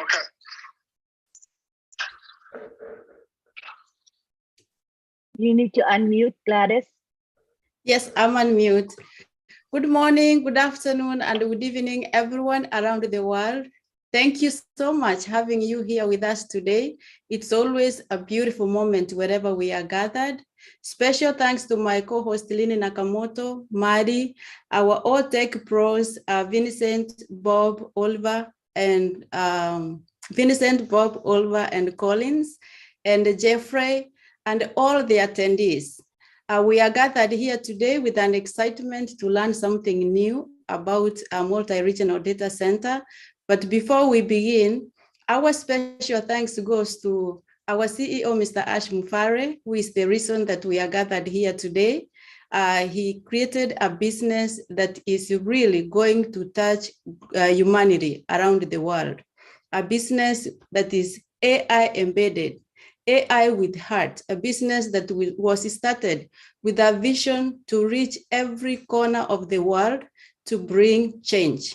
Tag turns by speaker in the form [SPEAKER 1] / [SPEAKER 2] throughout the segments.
[SPEAKER 1] Okay.
[SPEAKER 2] You need to unmute, Gladys.
[SPEAKER 3] Yes, I'm on mute. Good morning, good afternoon, and good evening, everyone around the world. Thank you so much having you here with us today. It's always a beautiful moment wherever we are gathered. Special thanks to my co-host Lini Nakamoto, Mari, our Otech pros, Vincent, Bob, Oliver, and Collins, and Jeffrey, and all the attendees. We are gathered here today with an excitement to learn something new about a multi-regional data center. But before we begin, our special thanks goes to our CEO, Mr. Ash Mufare, who is the reason that we are gathered here today. He created a business that is really going to touch humanity around the world, a business that is AI embedded, AI with heart, a business that was started with a vision to reach every corner of the world to bring change.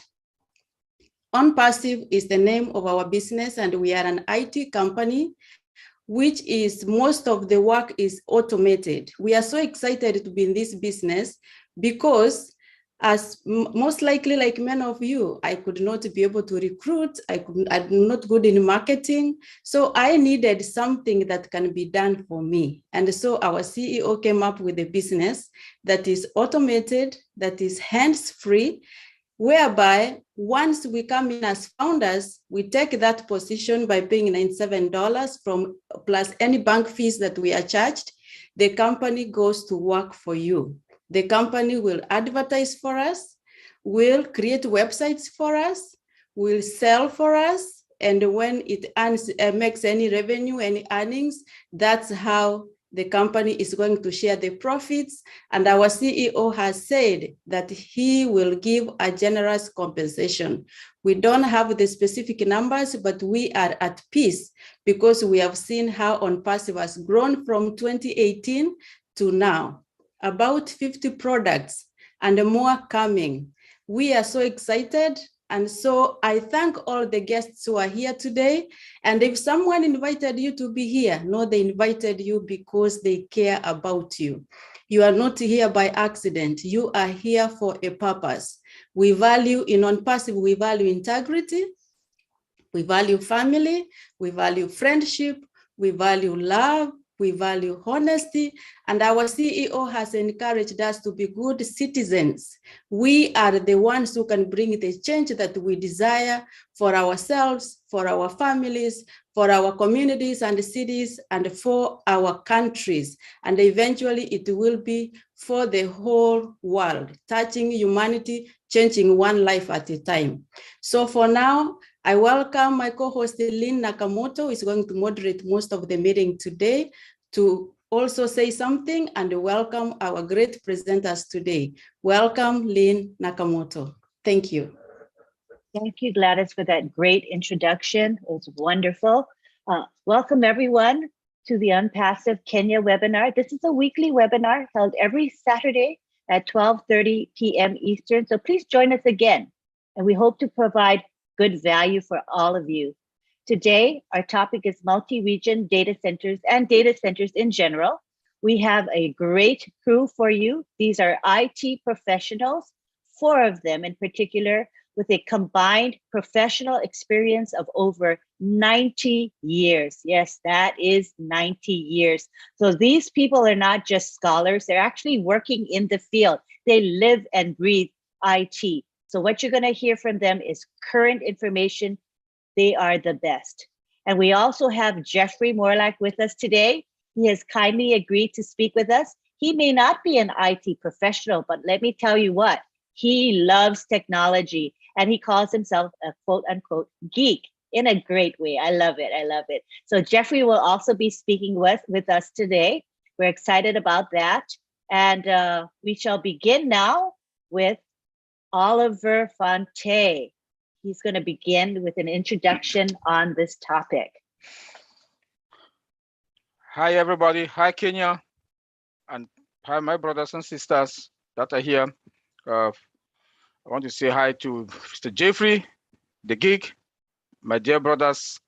[SPEAKER 3] ONPASSIVE is the name of our business, and we are an IT company, which is most of the work is automated. We are so excited to be in this business because, as most likely like many of you, I could not be able to recruit. I'm not good in marketing. So I needed something that can be done for me. And so our CEO came up with a business that is automated, that is hands-free, whereby once we come in as founders, we take that position by paying $97 from plus any bank fees that we are charged. The company goes to work for you. The company will advertise for us, will create websites for us, will sell for us, and when it makes any revenue, any earnings, that's how the company is going to share the profits. And our CEO has said that he will give a generous compensation. We don't have the specific numbers, but we are at peace because we have seen how ONPASSIVE has grown from 2018 to now. About 50 products and more coming. We are so excited. And so I thank all the guests who are here today. And if someone invited you to be here, know they invited you because they care about you. You are not here by accident. You are here for a purpose. We value in ONPASSIVE, we value integrity, we value family, we value friendship, we value love, we value honesty, and our CEO has encouraged us to be good citizens. We are the ones who can bring the change that we desire for ourselves, for our families, for our communities and cities, and for our countries. And eventually it will be for the whole world, touching humanity, changing one life at a time. So for now, I welcome my co-host Lini Nakamoto, who is going to moderate most of the meeting today, to also say something, and welcome our great presenters today. Welcome, Lini Nakamoto. Thank you.
[SPEAKER 2] Thank you, Gladys, for that great introduction. It was wonderful. Welcome, everyone, to the ONPASSIVE Kenya webinar. This is a weekly webinar held every Saturday at 12:30 p.m. Eastern. So please join us again, and we hope to provide good value for all of you. Today, our topic is multi-region data centers and data centers in general. We have a great crew for you. These are IT professionals, 4 of them in particular, with a combined professional experience of over 90 years. Yes, that is 90 years. So these people are not just scholars, they're actually working in the field. They live and breathe IT. So what you're gonna hear from them is current information. They are the best. And we also have Jeffrey Morlack with us today. He has kindly agreed to speak with us. He may not be an IT professional, but let me tell you what, he loves technology and he calls himself a quote unquote geek in a great way. I love it, I love it. So Jeffrey will also be speaking with us today. We're excited about that. And we shall begin now with Oliver Fonte. He's going to begin with an introduction on this topic.
[SPEAKER 4] Hi, everybody. Hi, Kenya. And hi, my brothers and sisters that are here. I want to say hi to Mr. Jeffrey, the geek, my dear brothers,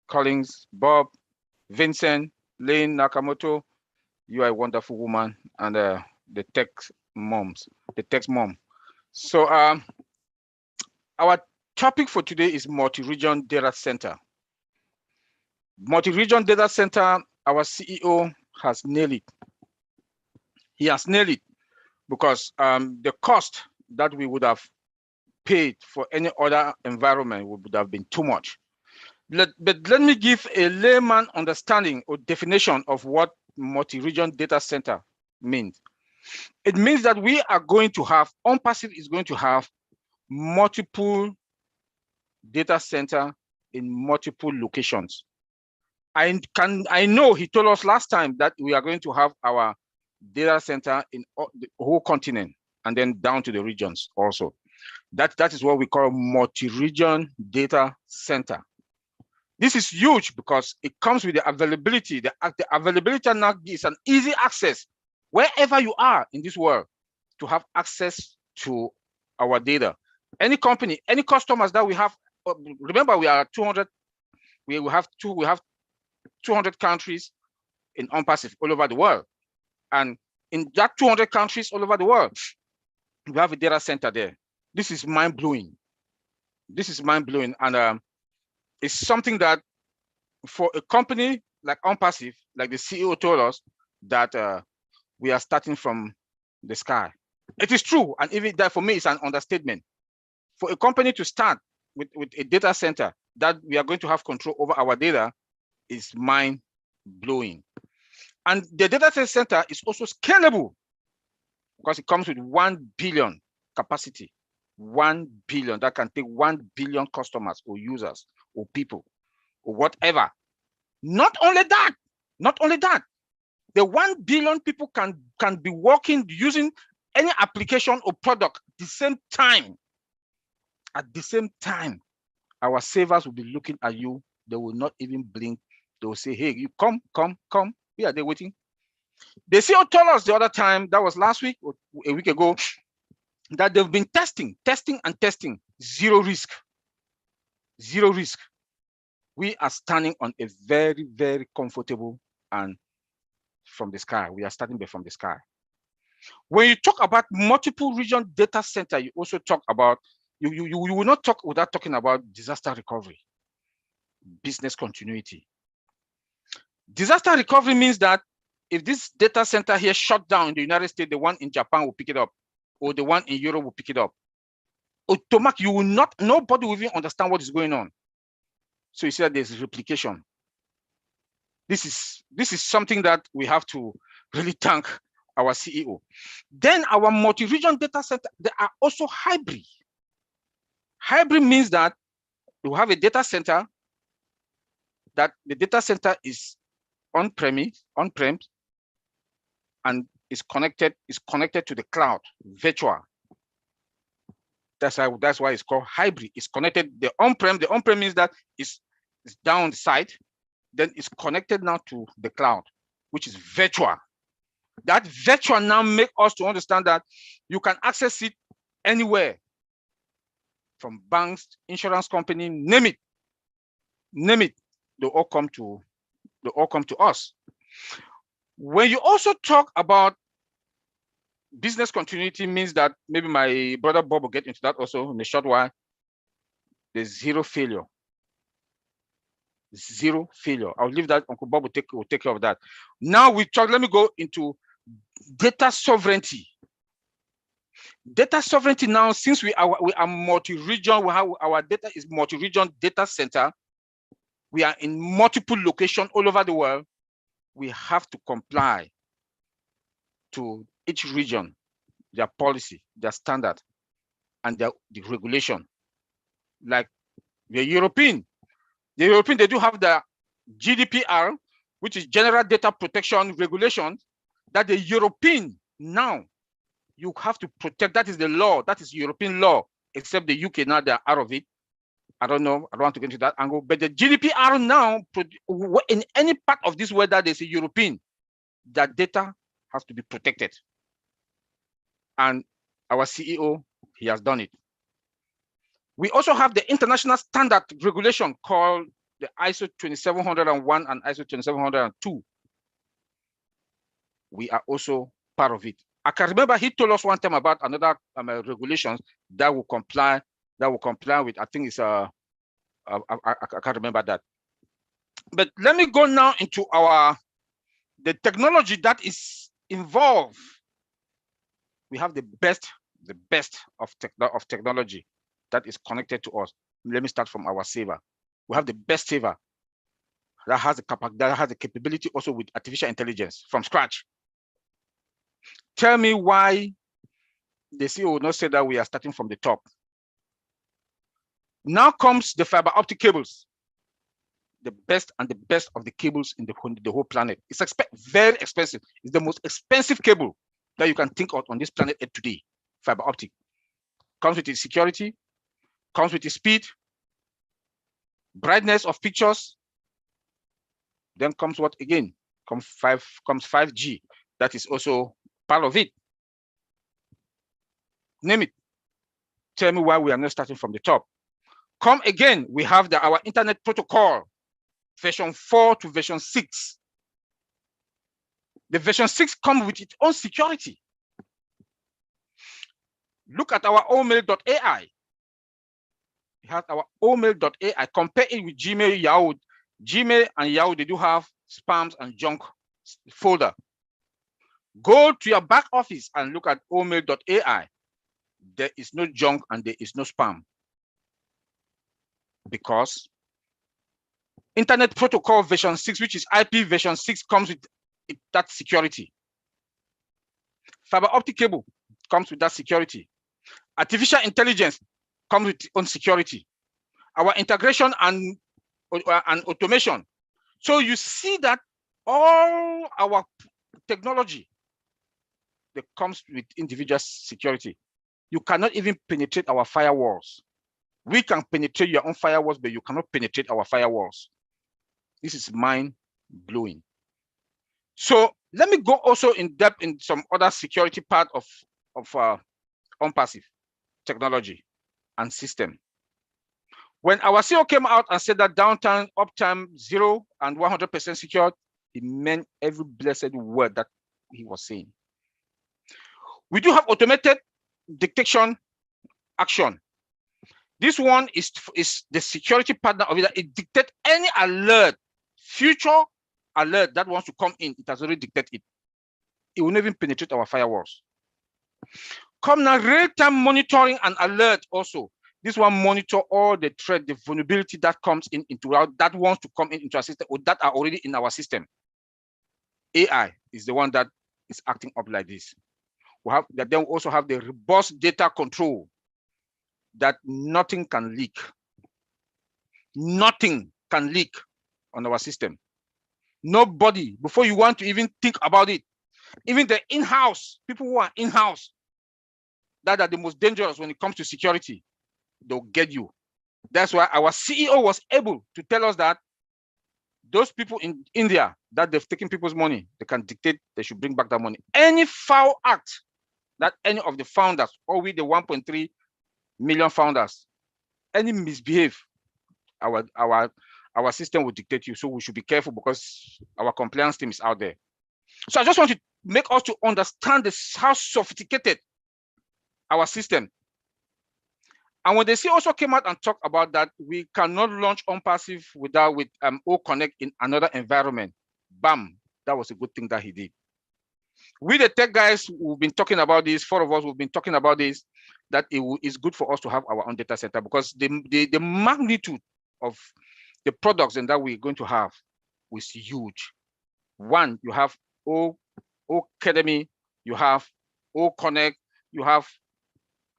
[SPEAKER 4] Collins, Bob, Vincent, Lane, Nakamoto, you are a wonderful woman, and the tech mom. So our topic for today is multi-region data center. Multi-region data center, our CEO has nailed it. He has nailed it because the cost that we would have paid for any other environment would have been too much. But let me give a layman understanding or definition of what multi-region data center means. It means that we are going to have, ONPASSIVE is going to have multiple data center in multiple locations. I know he told us last time that we are going to have our data center in the whole continent and then down to the regions also. That is what we call multi-region data center. This is huge because it comes with the availability. The availability now is an easy access wherever you are in this world to have access to our data. Any company, any customers that we have, remember we are 200, we have 200 countries in ONPASSIVE all over the world. And in that 200 countries all over the world, we have a data center there. This is mind-blowing. This is mind-blowing. And it's something that for a company like ONPASSIVE, like the CEO told us, that we are starting from the sky. It is true, and even that for me is an understatement. For a company to start with a data center that we are going to have control over our data is mind-blowing. And the data center is also scalable because it comes with 1 billion capacity. 1 billion, that can take 1 billion customers or users or people or whatever. Not only that, the 1 billion people can be working using any application or product at the same time. At the same time, our servers will be looking at you. They will not even blink. They will say, hey, you come. Yeah, they're waiting. The CEO told us the other time, that was last week or a week ago, that they've been testing. Zero risk. We are standing on a very, very comfortable and from the sky. We are starting from the sky. When you talk about multiple region data center, you also talk about, you will not talk without talking about disaster recovery, business continuity. Disaster recovery means that if this data center here shut down in the United States, the one in Japan will pick it up, or the one in Europe will pick it up. Automatic, you will not, nobody will even understand what is going on. So you see that there's replication. This is something that we have to really thank our CEO. Then our multi-region data center, they are also hybrid. Hybrid means that you have a data center that the data center is on-prem, and is connected to the cloud, virtual. That's why it's called hybrid. It's connected the on-prem. The on-prem means that it's down the site, then it's connected now to the cloud, which is virtual. That virtual now make us to understand that you can access it anywhere, from banks, insurance company, name it. They all come to us. When you also talk about business continuity, means that maybe my brother Bob will get into that also in a short while. There's zero failure. Zero failure. I'll leave that. Uncle Bob will take care of that. Now let me go into data sovereignty. Data sovereignty now, since we are multi-region, our data is multi-region data center. We are in multiple locations all over the world. We have to comply to each region, their policy, their standard, and the regulation. Like the European, they do have the Gdpr, which is General Data Protection Regulation, that the European now, you have to protect. That is the law. That is European law, except the UK now, they're out of it. I don't know. I don't want to get into that angle. But the GDPR now, in any part of this world that there's a European, that data has to be protected. And our CEO, he has done it. We also have the international standard regulation called the ISO 27001 and ISO 27002. We are also part of it. I can remember he told us one time about another regulations that will comply with, I think it's I can't remember that. But let me go now into the technology that is involved. We have the best of technology that is connected to us. Let me start from our saver. We have the best saver that has the capability also with artificial intelligence from scratch. Tell me why the CEO will not say that we are starting from the top. Now comes the fiber optic cables, the best of the cables in the whole planet. It's very expensive. It's the most expensive cable that you can think of on this planet today. Fiber optic comes with its security, comes with its speed, brightness of pictures. Then comes what again? Comes 5G. That is also part of it. Name it. Tell me why we are not starting from the top. Come again, we have our internet protocol, version 4 to version 6. The version 6 comes with its own security. Look at our omail.ai. We have our omail.ai. Compare it with Gmail, Yahoo. Gmail and Yahoo, they do have spams and junk folder. Go to your back office and look at omail.ai. There is no junk and there is no spam. Because Internet Protocol version 6, which is IP version 6, comes with that security. Fiber optic cable comes with that security. Artificial intelligence comes with its own security. Our integration and automation. So you see that all our technology that comes with individual security. You cannot even penetrate our firewalls. We can penetrate your own firewalls, but you cannot penetrate our firewalls. This is mind-blowing. So let me go also in depth in some other security part of ONPASSIVE technology and system. When our CEO came out and said that downtime, uptime, 0 and 100% secured, he meant every blessed word that he was saying. We do have automated detection action. This one is the security partner of it. It dictates any alert, future alert that wants to come in. It has already dictated it. It will never even penetrate our firewalls. Come now, real-time monitoring and alert also. This one monitor all the threat, the vulnerability that comes into that wants to come into our system or that are already in our system. AI is the one that is acting up like this. We have that. Then we also have the robust data control that nothing can leak. Nothing can leak on our system. Nobody, before you want to even think about it, even the in-house, people who are in-house, that are the most dangerous when it comes to security, they'll get you. That's why our CEO was able to tell us that those people in India that they've taken people's money, they can dictate they should bring back that money. Any foul act that any of the founders, or we the 1.3 million founders, any misbehave, our system will dictate you. So we should be careful because our compliance team is out there. So I just want to make us to understand this, how sophisticated our system. And when the CEO also came out and talked about that, we cannot launch ONPASSIVE with OConnect in another environment. Bam, that was a good thing that he did. We, the tech guys, we've been talking about this, 4 of us, we've been talking about this, that it is good for us to have our own data center because the magnitude of the products and that we're going to have was huge. One, you have Academy, you have OConnect, you have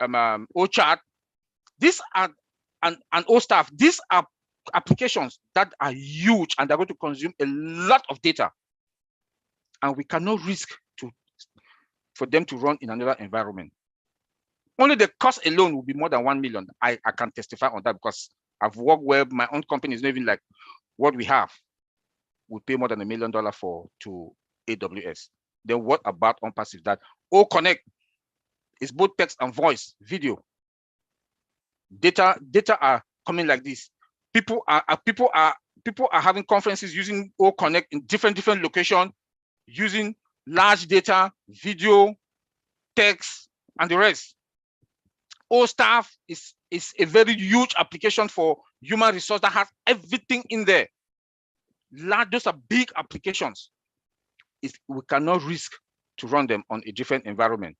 [SPEAKER 4] OChat. These are and OStaff. These are applications that are huge and they're going to consume a lot of data, and we cannot risk for them to run in another environment. Only the cost alone will be more than 1 million. I can testify on that because I've worked where my own company is not even like what we have. We pay more than $1 million to AWS. Then what about ONPASSIVE? That OConnect is both text and voice, video. Data are coming like this. People are having conferences using O Connect in different locations, using large data, video, text, and the rest. O Staff is a very huge application for human resource that has everything in there. Those are big applications. We cannot risk to run them on a different environment.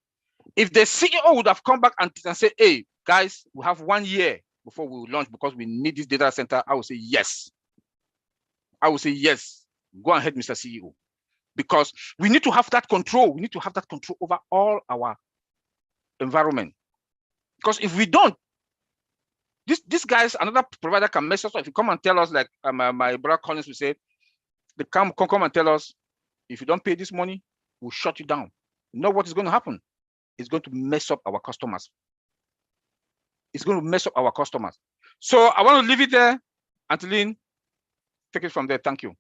[SPEAKER 4] If the CEO would have come back and say, hey, guys, we have 1 year before we will launch because we need this data center, I would say yes. I would say yes. Go ahead, Mr. CEO. Because we need to have that control. We need to have that control over all our environment. Because if we don't, this guys, another provider can mess us up. If you come and tell us, like my brother Collins will say, they come and tell us, if you don't pay this money, we'll shut you down. You know what is going to happen? It's going to mess up our customers. It's going to mess up our customers. So I want to leave it there. Anteline, take it from there. Thank you.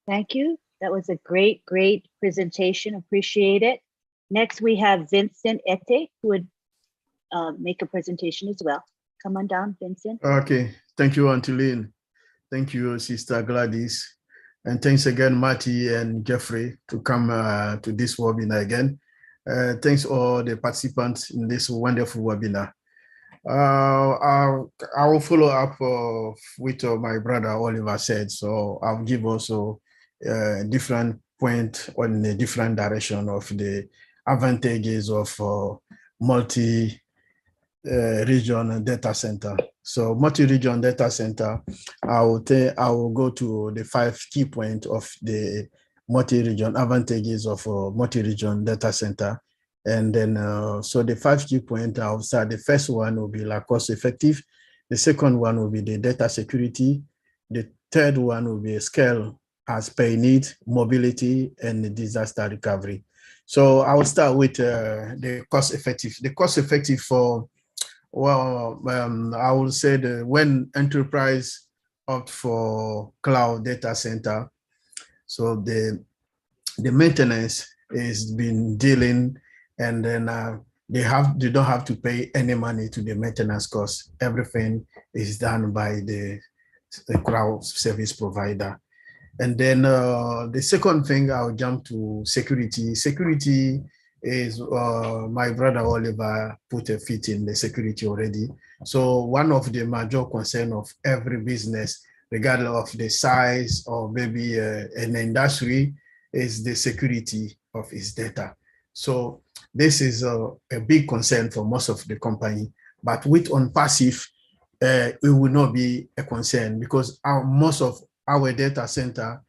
[SPEAKER 2] Thank you. That was a great presentation. Appreciate it. Next, we have Vincent Otech, who would make a presentation as well. Come on down, Vincent.
[SPEAKER 1] Okay. Thank you, Anteline. Thank you, Sister Gladys. And thanks again, Marty and Jeffrey, to come to this webinar again. Thanks all the participants in this wonderful webinar. I will follow up with my brother Oliver said, so I'll give also a different point on a different direction of the advantages of multi-region data center. So multi-region data center, I will go to the 5 key points of the multi-region advantages of multi-region data center. And then, so the 5 key points, I'll start. The first one will be like cost effective. The second one will be the data security. The third one will be scale as per need, mobility, and disaster recovery. So I will start with the cost effective. The cost effective for, well, I will say that when enterprise opt for cloud data center, so the maintenance is been dealing, and then they don't have to pay any money to the maintenance cost. Everything is done by the cloud service provider. And then the second thing, I'll jump to security. Security is my brother Oliver put a feet in the security already. So one of the major concern of every business, regardless of the size or maybe an industry, is the security of its data. So this is a big concern for most of the company, but with ONPASSIVE, it will not be a concern because most of our data center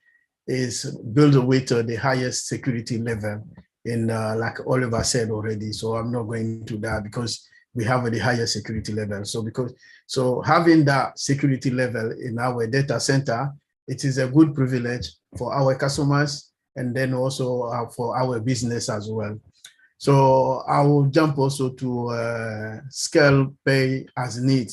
[SPEAKER 1] is built with the highest security level in like Oliver said already. So I'm not going to that because we have the highest security level. So having that security level in our data center, it is a good privilege for our customers and then also for our business as well. So I will jump also to scale pay as need,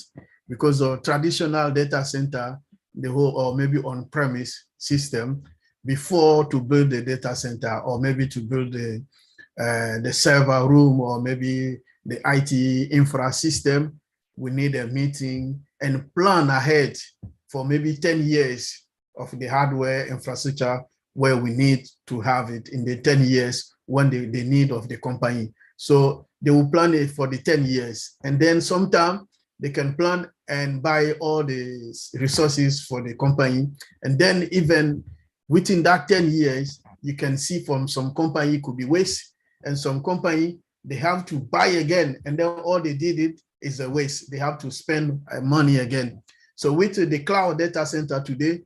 [SPEAKER 1] because of traditional data center, the whole or maybe on-premise system, before to build the data center or maybe to build the server room or maybe the IT infra system, we need a meeting and plan ahead for maybe 10 years of the hardware infrastructure where we need to have it in the 10 years when the need of the company. So they will plan it for the 10 years. And then sometime they can plan and buy all the resources for the company. And then even within that 10 years, you can see from some company it could be waste, and some company, they have to buy again. And then all they did it is a waste. They have to spend money again. So with the cloud data center today,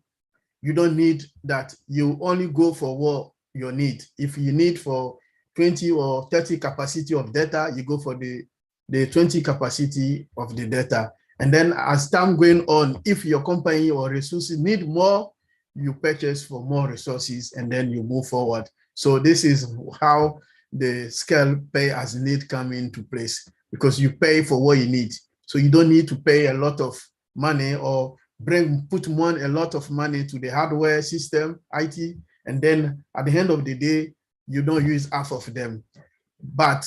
[SPEAKER 1] you don't need that. You only go for what you need. If you need for 20 or 30 capacity of data, you go for the 20 capacity of the data. And then as time going on, if your company or resources need more, you purchase for more resources and then you move forward. So this is how the scale pay as need come into place, because you pay for what you need. So you don't need to pay a lot of money or put a lot of money to the hardware system, IT, and then at the end of the day, you don't use half of them. But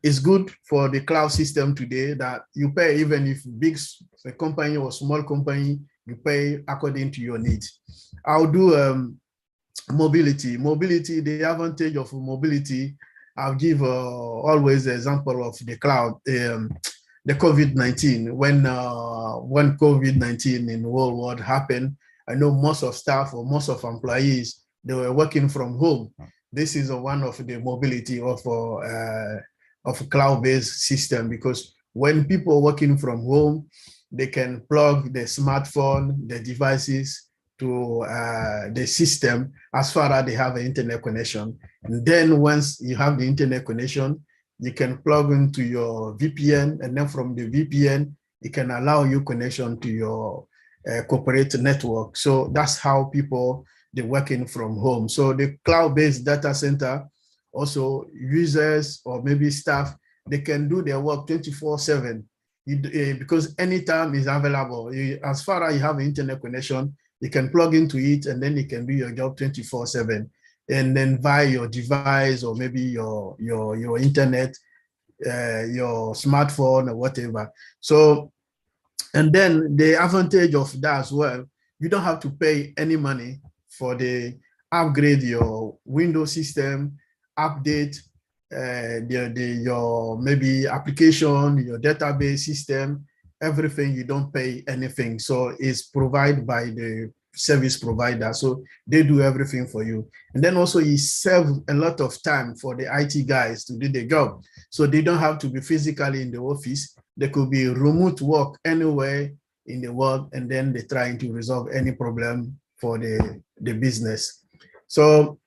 [SPEAKER 1] it's good for the cloud system today that you pay, even if big a company or small company, you pay according to your needs. I'll do mobility. Mobility, the advantage of mobility, I'll give always the example of the cloud, the COVID-19. When COVID-19 in the world war happened, I know most of staff or most of employees, they were working from home. This is one of the mobility of a cloud-based system, because when people are working from home, they can plug the smartphone, the devices to the system as far as they have an internet connection. And then once you have the internet connection, you can plug into your VPN, and then from the VPN, it can allow you connection to your corporate network. So that's how people, they're working from home. So the cloud-based data center, also users or maybe staff, they can do their work 24/7 because anytime is available. As far as you have an internet connection, you can plug into it and then you can do your job 24/7. And then via your device or maybe your internet, your smartphone or whatever. So, and then the advantage of that as well, you don't have to pay any money for the upgrade your Windows system, update your maybe application, your database system, everything. You don't pay anything. So it's provided by the service provider. So they do everything for you. And then also you save a lot of time for the IT guys to do the job. So they don't have to be physically in the office. They could be remote work anywhere in the world, and then they're trying to resolve any problem for the business. So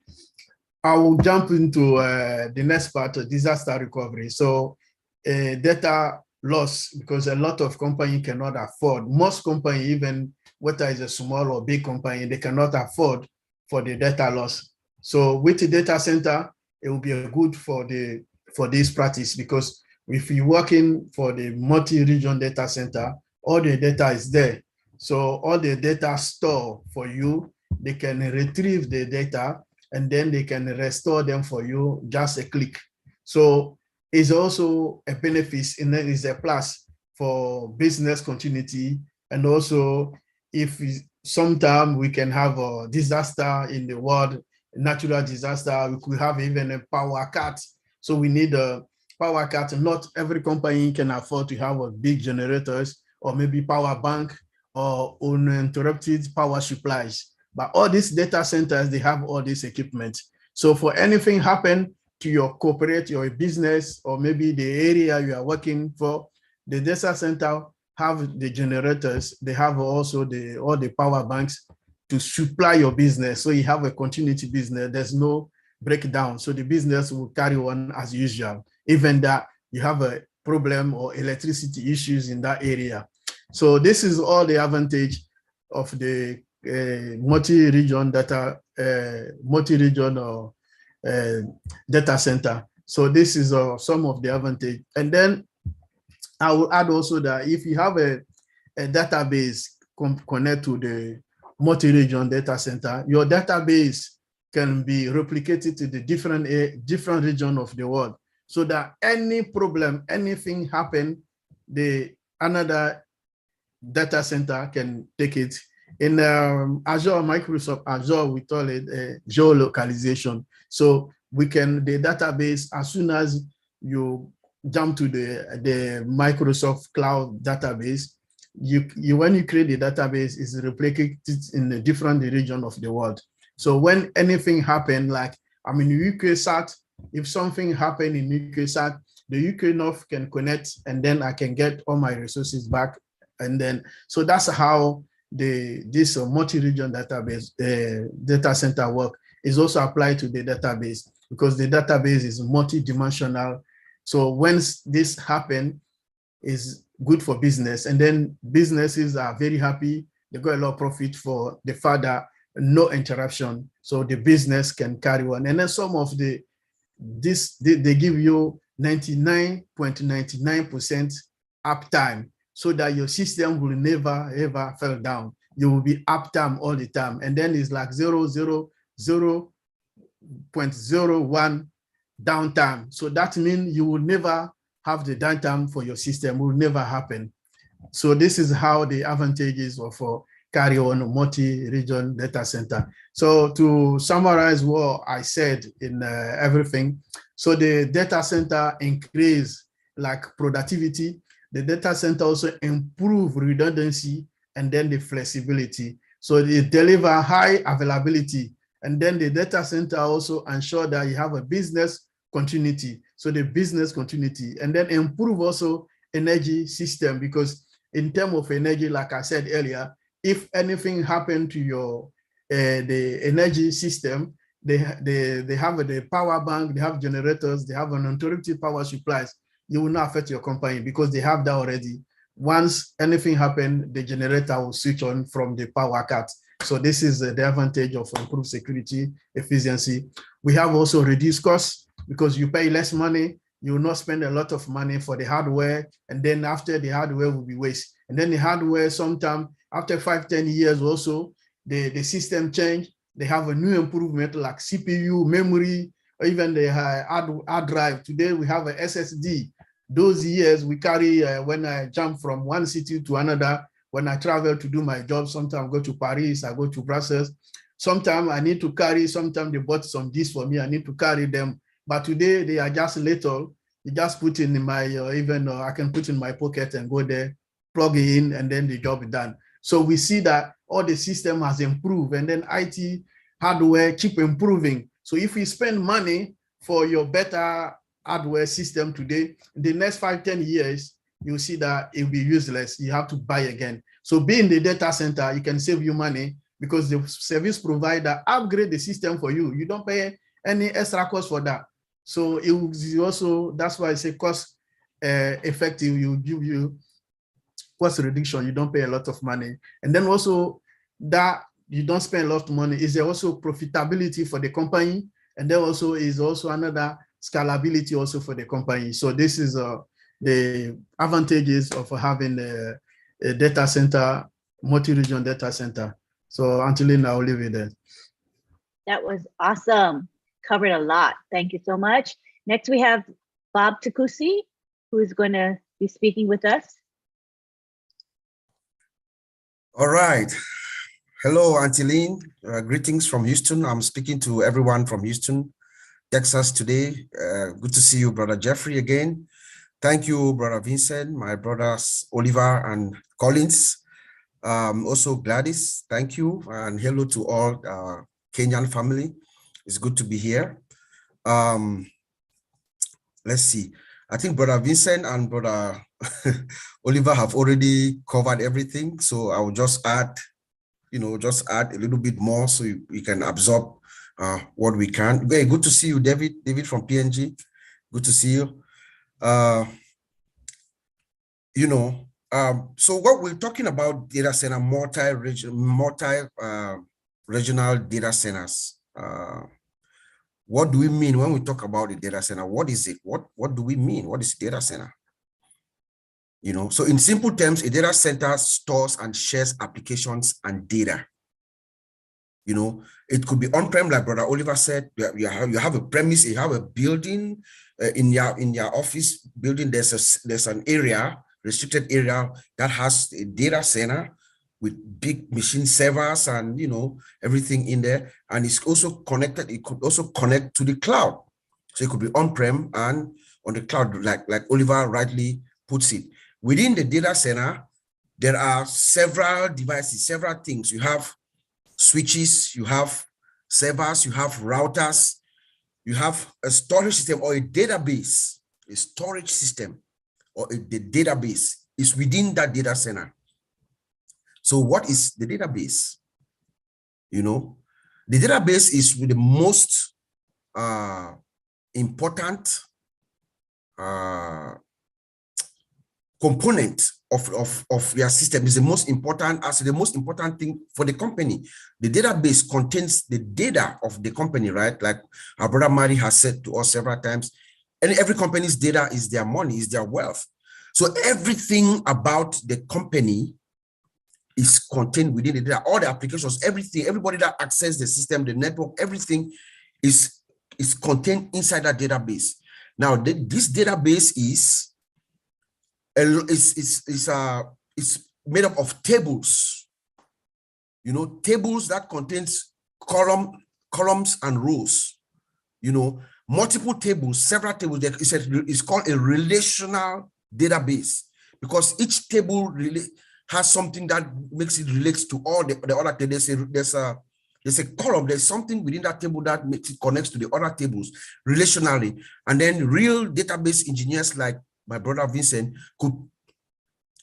[SPEAKER 1] I will jump into the next part, disaster recovery. So data loss, because a lot of companies cannot afford, most companies, even whether it's a small or big company, they cannot afford for the data loss. So with the data center, it will be good for this practice, because if you're working for the multi-region data center, all the data is there. So all the data store for you, they can retrieve the data and then they can restore them for you, just a click. So it's also a benefit, and then it's a plus for business continuity. And also, if sometime we can have a disaster in the world, a natural disaster, we could have even a power cut. So we need a power cut. Not every company can afford to have a big generators or maybe power bank or uninterrupted power supplies. But all these data centers, they have all this equipment. So for anything happen to your corporate, your business, or maybe the area you are working for, the data center have the generators. They have also all the power banks to supply your business. So you have a continuity business. There's no breakdown. So the business will carry on as usual, even that you have a problem or electricity issues in that area. So this is all the advantage of the multi-region data, data center. So this is some of the advantage. And then I will add also that if you have a database connect to the multi-region data center, your database can be replicated to the different region of the world, so that any problem, anything happen, another data center can take it. In Azure, Microsoft Azure, we call it geolocalization. So we can, the database, as soon as you jump to the Microsoft Cloud database, when you create the database, it's replicated in a different region of the world. So when anything happen, like I'm in UKSAT, if something happen in UKSAT, the UK North can connect, and then I can get all my resources back. And then, so that's how this multi-region database data center work is also applied to the database, because the database is multi-dimensional. So once this happen, is good for business, and then businesses are very happy. They got a lot of profit for the fact that no interruption, so the business can carry on. And then some of they give you 99.99% uptime, so that your system will never ever fall down. You will be uptime all the time. And then it's like 0.01 downtime. So that means you will never have the downtime for your system, will never happen. So this is how the advantages of carry on multi-region data center. So to summarize what I said in everything, so the data center increase like productivity, the data center also improve redundancy and then the flexibility. So it deliver high availability, and then the data center also ensure that you have a business continuity. So the business continuity, and then improve also energy system, because in terms of energy, like I said earlier, if anything happened to your the energy system, they have the power bank, they have generators, they have uninterrupted power supplies. You will not affect your company because they have that already. Once anything happens, the generator will switch on from the power cut. So this is the advantage of improved security, efficiency. We have also reduced costs because you pay less money. You will not spend a lot of money for the hardware, and then after the hardware will be waste. And then the hardware, sometime after 5-10 years also, the system change. They have a new improvement like CPU, memory, or even the hard drive. Today we have a SSD. Those years we carry when I jump from one city to another, when I travel to do my job, sometimes I go to Paris, I go to Brussels. Sometimes I need to carry, sometimes they bought some discs for me, I need to carry them. But today they are just little. You just put in my, I can put in my pocket and go there, plug it in, and then the job is done. So we see that all the system has improved, and then IT hardware keep improving. So if you spend money for your better hardware system today, in the next 5-10 years, you'll see that it will be useless. You have to buy again. So being the data center, you can save you money because the service provider upgrade the system for you. You don't pay any extra cost for that. So it will also, that's why I say cost effective, you give you cost reduction, you don't pay a lot of money. And then also that you don't spend a lot of money, is there also profitability for the company? And there also is also another scalability also for the company. So this is the advantages of having a data center, multi-region data center. So Angelina, I'll leave it there.
[SPEAKER 2] That was awesome. Covered a lot. Thank you so much. Next, we have Bob Takusi, who is going to be speaking with us.
[SPEAKER 5] All right. Hello, Angeline. Greetings from Houston. I'm speaking to everyone from Houston, Texas today. Good to see you, Brother Jeffrey, again. Thank you, Brother Vincent, my brothers Oliver and Collins. Also, Gladys, thank you. And hello to all Kenyan family. It's good to be here. Let's see. I think Brother Vincent and Brother Oliver have already covered everything. So I will just add, just add a little bit more so we can absorb what we can. Very good to see you, David. David from PNG. Good to see you. So what we're talking about data center, multi-regional data centers. What do we mean when we talk about the data center? What is it? What do we mean? What is data center? So in simple terms, a data center stores and shares applications and data. It could be on-prem, like Brother Oliver said. You have a premise, you have a building in your office building. There's an area, restricted area that has a data center with big machine servers and everything in there, and it's also connected. It could also connect to the cloud, so it could be on-prem and on the cloud, like Oliver rightly puts it. Within the data center, there are several devices, several things. You have switches, you have servers, you have routers, you have a storage system or a database. A storage system or the database is within that data center. So what is the database? The database is the most important component of your system. Is the most important, as the most important thing for the company. The database contains the data of the company, right? Like our brother Mari has said to us several times, and every company's data is their money, is their wealth. So everything about the company is contained within the data. All the applications, everything, everybody that accesses the system, the network, everything is is contained inside that database. Now, this database is made up of tables, you know, tables that contains columns and rows, you know, multiple tables, several tables. It's called a relational database because each table really has something that makes it relates to all the other tables. There's a column, there's something within that table that makes it connects to the other tables relationally. And then real database engineers like my brother Vincent could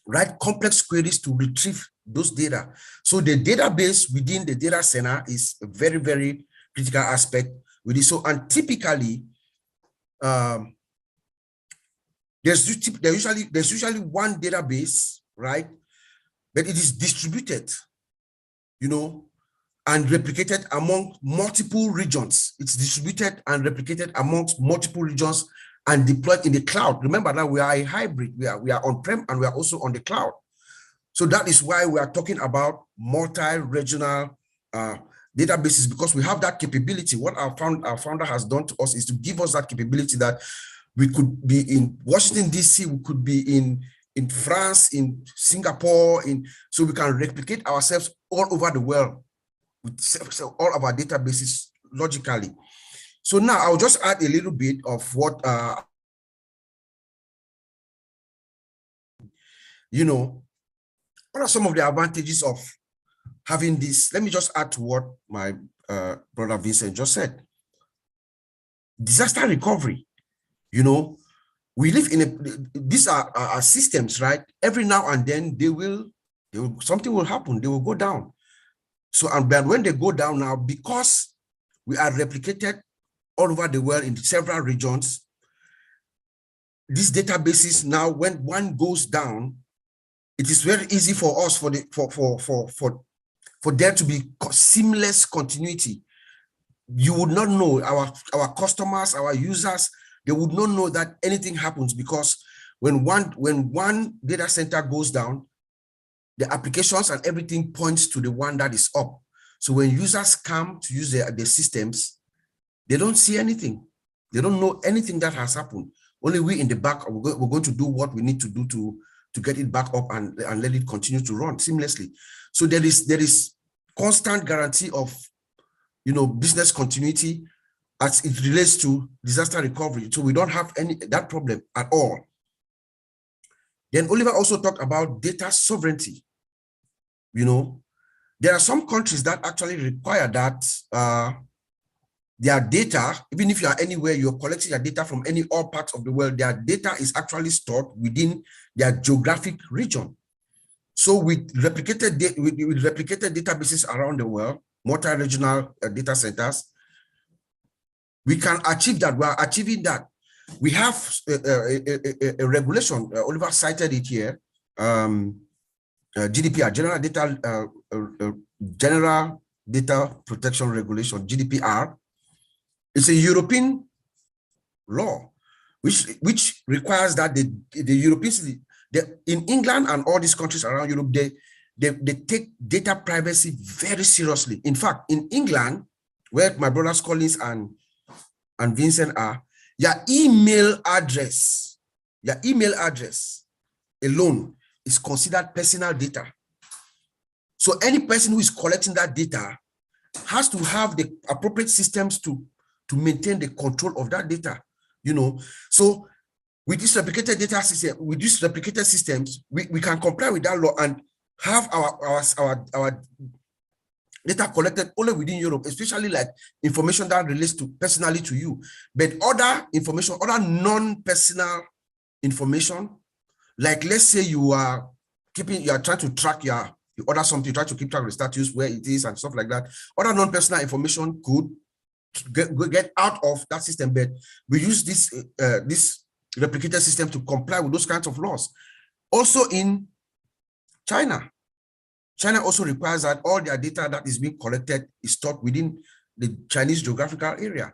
[SPEAKER 5] write complex queries to retrieve those data. So the database within the data center is a very, very critical aspect with it. So, and typically, there's usually one database, right? But it is distributed, you know, and replicated among multiple regions. It's distributed and replicated amongst multiple regions and deployed in the cloud. Remember that we are a hybrid. We are on-prem and we are also on the cloud. So that is why we are talking about multi-regional databases, because we have that capability. What our founder has done to us is to give us that capability that we could be in Washington, DC, we could be in France, in Singapore, so we can replicate ourselves all over the world with all of our databases logically. So now I'll just add a little bit of what, you know, what are some of the advantages of having this? Let me just add to what my brother Vincent just said. Disaster recovery, you know, we live in these are systems, right? Every now and then something will happen, they will go down. So, and when they go down now, because we are replicated all over the world in several regions, these databases now, when one goes down, it is very easy for us for there to be seamless continuity. You would not know, our customers, our users, they would not know that anything happens, because when one data center goes down, the applications and everything points to the one that is up. So when users come to use their systems, they don't see anything. They don't know anything that has happened. Only we in the back, we're going to do what we need to do to get it back up and let it continue to run seamlessly. So there is constant guarantee of, you know, business continuity as it relates to disaster recovery. So we don't have that problem at all. Then Oliver also talked about data sovereignty. You know, there are some countries that actually require that their data, even if you are anywhere, you're collecting your data from all parts of the world, their data is actually stored within their geographic region. So with replicated databases around the world, multi-regional data centers, we can achieve that. We are achieving that. We have a regulation, Oliver cited it here, GDPR, General Data Protection Regulation, GDPR. It's a European law, which requires that the Europeans, in England and all these countries around Europe, they take data privacy very seriously. In fact, in England, where my brothers Collins and Vincent are, your email address alone is considered personal data. So any person who is collecting that data has to have the appropriate systems to maintain the control of that data, you know. So with this replicated data system, with these replicated systems, we can comply with that law and have our data collected only within Europe, especially like information that relates to personally to you. But other information, other non-personal information, like let's say you are trying to track you order something, you try to keep track of the status, where it is and stuff like that. Other non-personal information could get out of that system, but we use this replicated system to comply with those kinds of laws. Also in China also requires that all their data that is being collected is stored within the Chinese geographical area.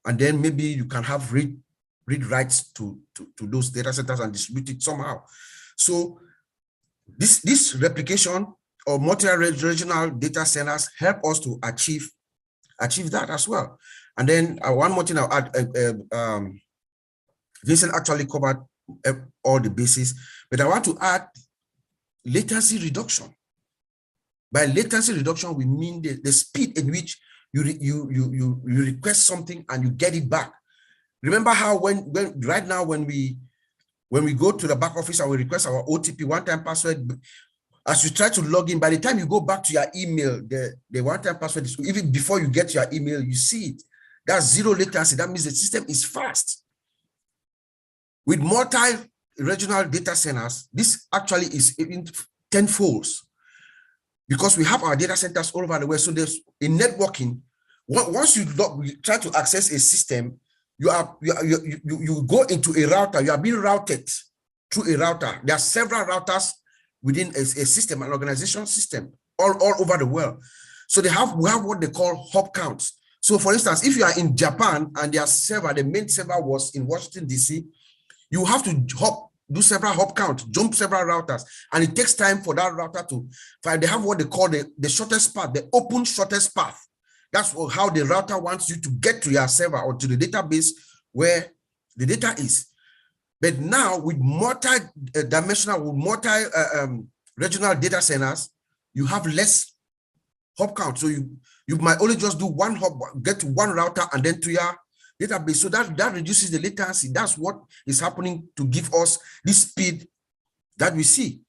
[SPEAKER 5] And then maybe you can have read rights to those data centers and distribute it somehow. So this replication or multi-regional data centers help us to achieve that as well. And then one more thing I'll add, Vincent actually covered all the bases, but I want to add latency reduction. By latency reduction, we mean the speed in which you request something and you get it back. Remember how right now when we go to the back office and we request our OTP, one-time password, as you try to log in, by the time you go back to your email, the one-time password is, even before you get your email, you see it. That's zero latency. That means the system is fast. With multi-regional data centers, this actually is even tenfolds, because we have our data centers all over the world. So there's in networking, once you try to access a system, you go into a router, you are being routed through a router. There are several routers within a system, an organization system, all over the world. So we have what they call hop counts. So for instance, if you are in Japan and their server, the main server was in Washington, DC, you have to do several hop counts, jump several routers, and it takes time for that router to find. They have what they call the shortest path, the open shortest path. That's how the router wants you to get to your server or to the database where the data is. But now with multi-dimensional, with multi-regional data centers, you have less hop count. So you might only just do one hop, get to one router and then to your database. So that reduces the latency. That's what is happening to give us this speed that we see.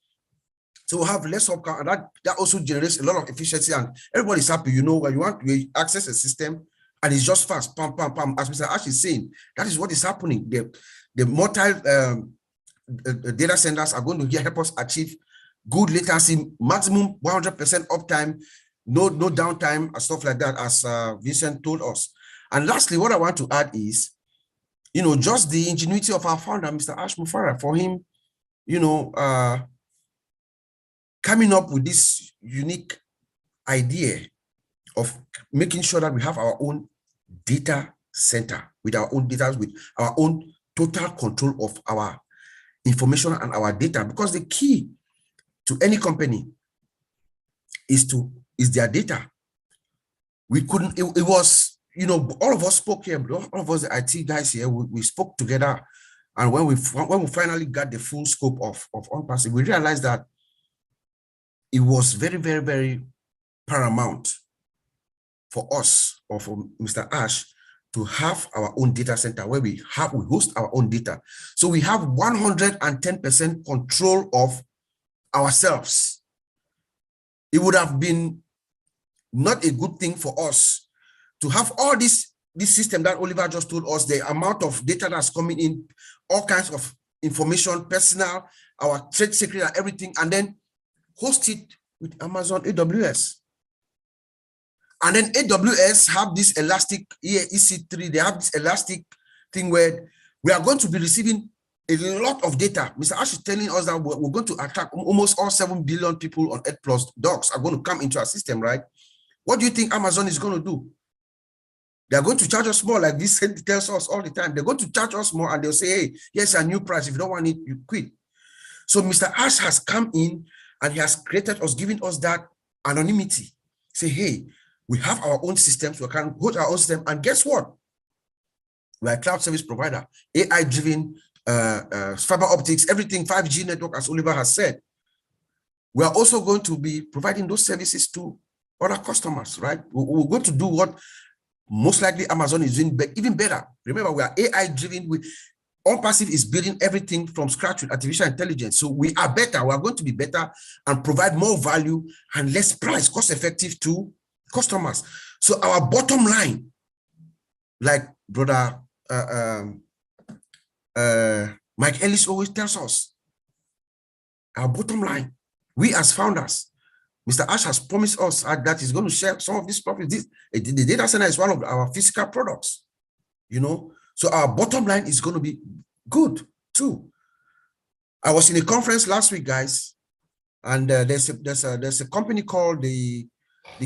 [SPEAKER 5] So we have less hop count, and that also generates a lot of efficiency, and everybody's happy. You know, when you access a system and it's just fast, pam, pam, pam. As Mr. Ash is saying, that is what is happening. The multi data centers are going to help us achieve good latency, maximum 100% uptime, no downtime, and stuff like that, as Vincent told us. And lastly, what I want to add is, you know, just the ingenuity of our founder, Mr. Ash Mufareh, for him, you know, coming up with this unique idea of making sure that we have our own data center with our own data, with our own total control of our information and our data, because the key to any company is their data. We couldn't, it was, you know, all of us spoke here, all of us, the IT guys here, we spoke together. And when we finally got the full scope of ONPASSIVE, we realized that it was very, very, very paramount for us, or for Mr. Ash, to have our own data center where we host our own data. So we have 110% control of ourselves. It would have been not a good thing for us to have all this system that Oliver just told us, the amount of data that's coming in, all kinds of information, personal, our trade secret and everything, and then host it with Amazon AWS. And then AWS have this elastic EC3, they have this elastic thing where we are going to be receiving a lot of data. Mr. Ash is telling us that we're going to attract almost all 7 billion people on Earth plus dogs are going to come into our system, right? What do you think Amazon is going to do? They're going to charge us more, like this tells us all the time. They're going to charge us more and they'll say, hey, here's a new price. If you don't want it, you quit. So Mr. Ash has come in and he has created us, giving us that anonymity. Say, hey, we have our own systems, we can host our own system, and guess what? We're a cloud service provider, AI-driven, fiber optics, everything, 5G network, as Oliver has said. We are also going to be providing those services to other customers, right? We're going to do what most likely Amazon is doing, but even better. Remember, we are AI-driven. ONPASSIVE is building everything from scratch with artificial intelligence. So we are better. We are going to be better and provide more value and less price, cost-effective to customers. So our bottom line, like brother Mike Ellis always tells us, our bottom line, we as founders, Mr. Ash has promised us that he's going to share some of these profits. The data center is one of our physical products, you know. So our bottom line is going to be good too. I was in a conference last week, guys, and there's a company called the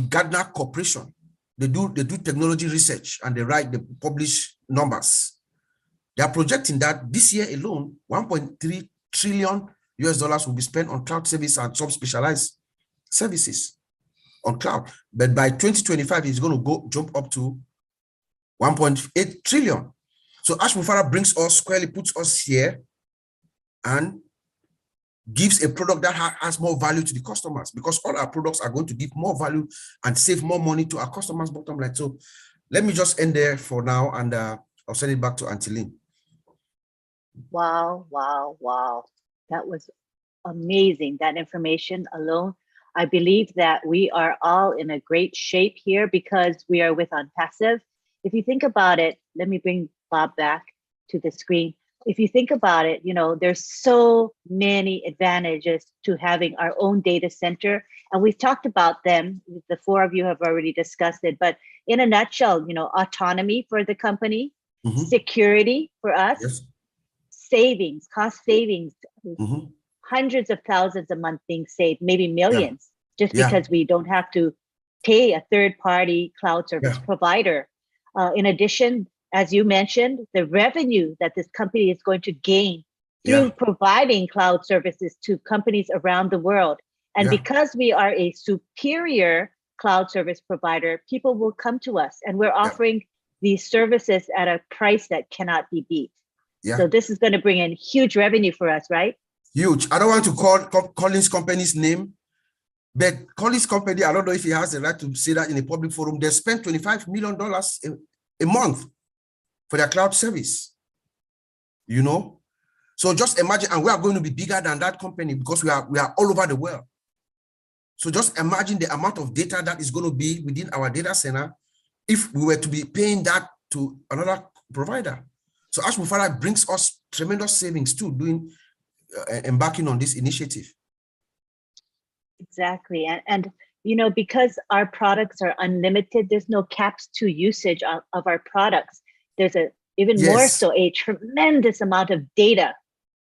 [SPEAKER 5] Gardner Corporation. They do technology research and they publish numbers. They are projecting that this year alone, $1.3 trillion will be spent on cloud service and some specialized services on cloud. But by 2025, it's going to jump up to 1.8 trillion. So Ash Mufara brings us squarely, puts us here, and gives a product that has more value to the customers, because all our products are going to give more value and save more money to our customers' bottom line. So let me just end there for now, and I'll send it back to Auntie Lynn.
[SPEAKER 2] Wow, wow, wow. That was amazing. That information alone. I believe that we are all in a great shape here because we are with ONPASSIVE. If you think about it, let me bring Bob back to the screen. If you think about it, you know, there's so many advantages to having our own data center, and we've talked about them. The four of you have already discussed it, but in a nutshell, you know, autonomy for the company, security for us,
[SPEAKER 5] Yes.
[SPEAKER 2] savings, cost savings, hundreds of thousands a month being saved, maybe millions, just because we don't have to pay a third-party cloud service provider. In addition, as you mentioned, the revenue that this company is going to gain through providing cloud services to companies around the world. And because we are a superior cloud service provider, people will come to us, and we're offering these services at a price that cannot be beat. So this is going to bring in huge revenue for us, right? Huge.
[SPEAKER 5] I don't want to call Collins Company's name, but Collins Company, I don't know if he has the right to say that in a public forum. They spend $25 million a month for their cloud service, you know? So just imagine, and we are going to be bigger than that company because we are all over the world. So just imagine the amount of data that is going to be within our data center if we were to be paying that to another provider. So Ash Mufara brings us tremendous savings too, embarking on this initiative.
[SPEAKER 2] Exactly, and you know, because our products are unlimited, there's no caps to usage of our products. There's even more so a tremendous amount of data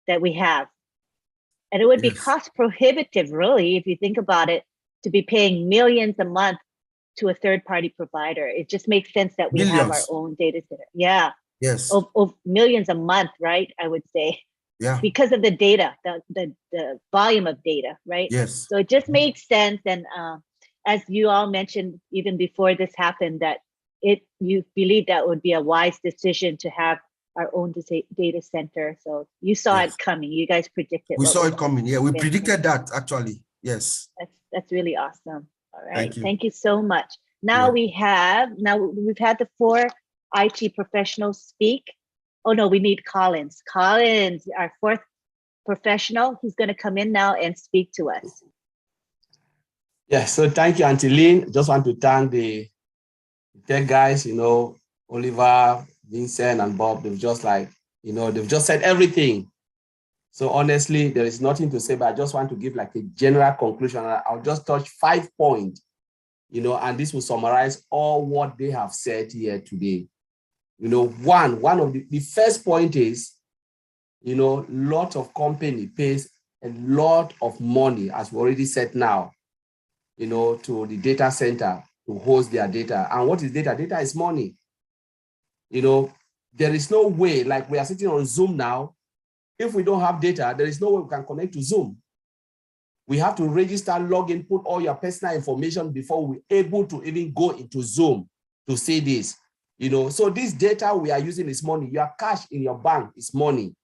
[SPEAKER 2] that we have. And it would be cost prohibitive, really, if you think about it, to be paying millions a month to a third-party provider. It just makes sense that we have our own data center. Yeah.
[SPEAKER 5] Yes.
[SPEAKER 2] Of millions a month, right? I would say. Yeah. Because of the data, the volume of data, right?
[SPEAKER 5] Yes.
[SPEAKER 2] So it just makes sense. And as you all mentioned, even before this happened, that you believe that would be a wise decision to have our own data center. So you saw it coming. You guys predicted.
[SPEAKER 5] We saw it coming. Yeah, we predicted that actually. Yes.
[SPEAKER 2] That's really awesome. All right. Thank you so much. Now we've had the four IT professionals speak. Oh no, we need Collins. Collins, our fourth professional, he's going to come in now and speak to us.
[SPEAKER 6] Yeah, so thank you, Auntie Lynn. Just want to thank the tech guys, you know, Oliver, Vincent, and Bob. They've just they've just said everything. So honestly, there is nothing to say, but I just want to give like a general conclusion. I'll just touch 5 points, you know, and this will summarize all what they have said here today. You know, one of the first point is, you know, lot of company pays a lot of money, as we already said now, you know, to the data center to host their data. And what is data? Data is money. You know, there is no way, like we are sitting on Zoom now, if we don't have data, there is no way we can connect to Zoom. We have to register, log in, put all your personal information before we're able to even go into Zoom to see this. You know, so this data we are using is money. Your cash in your bank is money.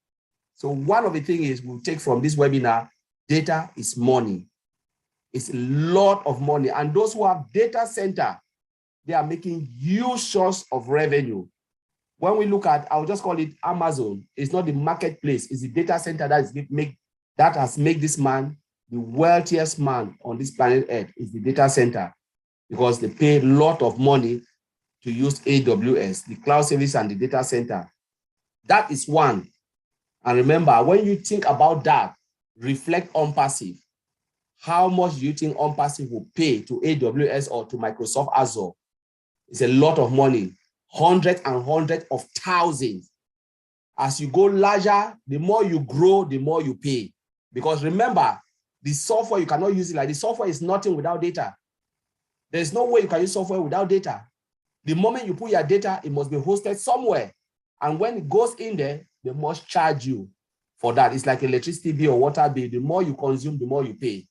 [SPEAKER 6] So one of the things is we'll take from this webinar, data is money. It's a lot of money. And those who have data center, they are making huge source of revenue. When we look at, I'll just call it Amazon. It's not the marketplace. It's the data center that has made this man the wealthiest man on this planet Earth. Is the data center, because they pay a lot of money to use AWS, the cloud service and the data center. That is one. And remember, when you think about that, reflect on passive. How much do you think ONPASSIVE will pay to AWS or to Microsoft Azure? It's a lot of money, hundreds and hundreds of thousands. As you go larger, the more you grow, the more you pay. Because remember, the software, you cannot use it like the software is nothing without data. There's no way you can use software without data. The moment you put your data, it must be hosted somewhere. And when it goes in there, they must charge you for that. It's like electricity bill or water bill. The more you consume, the more you pay.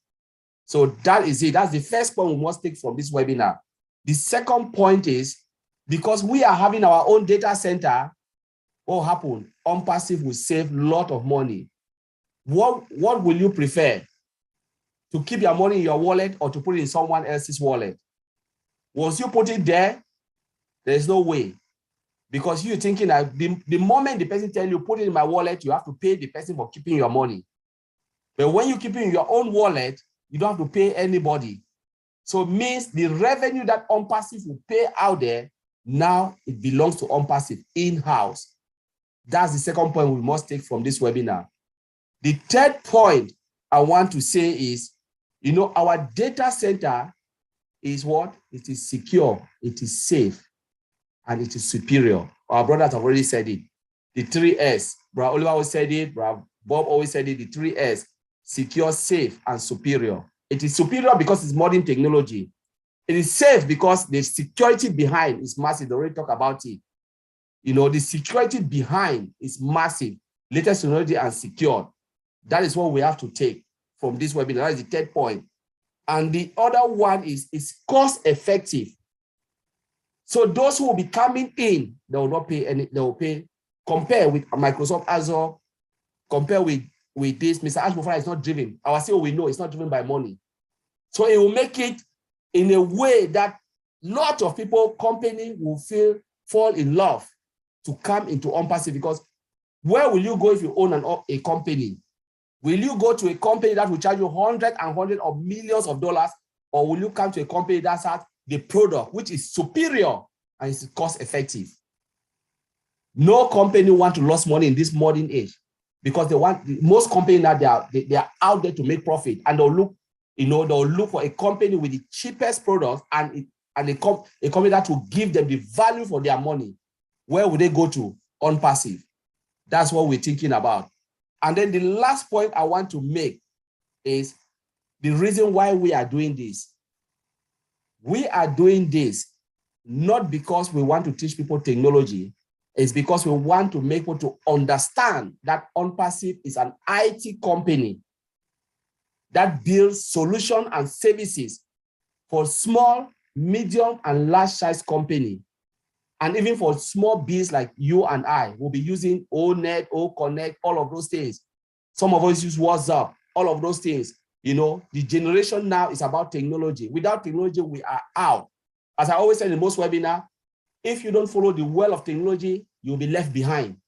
[SPEAKER 6] So that is it. That's the first point we must take from this webinar. The second point is Because we are having our own data center, what will happen? ONPASSIVE will save a lot of money. What will you prefer? To keep your money in your wallet or to put it in someone else's wallet? Once you put it there, there's no way. Because you're thinking that the moment the person tells you, put it in my wallet, you have to pay the person for keeping your money. But when you keep it in your own wallet, you don't have to pay anybody. So it means the revenue that ONPASSIVE will pay out there, now it belongs to ONPASSIVE in-house. That's the second point we must take from this webinar. The third point I want to say is, you know, our data center is what? It is secure, it is safe, and it is superior. Our brothers have already said it. The 3S, Brother Oliver always said it, Brother Bob always said it, the 3S, secure, safe, and superior. It is superior because it's modern technology. It is safe because the security behind is massive. They already talk about it. You know, the security behind is massive, latest technology and secure. That is what we have to take from this webinar. That is the third point. And the other one is cost effective. So those who will be coming in, they will not pay any, they will pay, compare with Microsoft Azure, compare with this. Mr. Ash Mofara is not driven. Our CEO, we know it's not driven by money. So it will make it in a way that lot of people, company will fall in love to come into ONPASSIVE, because where will you go if you own a company? Will you go to a company that will charge you hundreds of millions of dollars, or will you come to a company that has the product which is superior and is cost effective? No company want to lose money in this modern age, because they want, most companies now they are out there to make profit, and they'll look, you know, they'll look for a company with the cheapest product and a company that will give them the value for their money. Where would they go to? ONPASSIVE. That's what we're thinking about. And then the last point I want to make is the reason why we are doing this. We are doing this not because we want to teach people technology. It's because we want to make people to understand that ONPASSIVE is an IT company that builds solutions and services for small, medium, and large size company. And even for small biz like you and I, will be using ONET, OConnect, all of those things. Some of us use WhatsApp, all of those things. You know, the generation now is about technology. Without technology, we are out. As I always say in most webinars, if you don't follow the well of technology, you'll be left behind.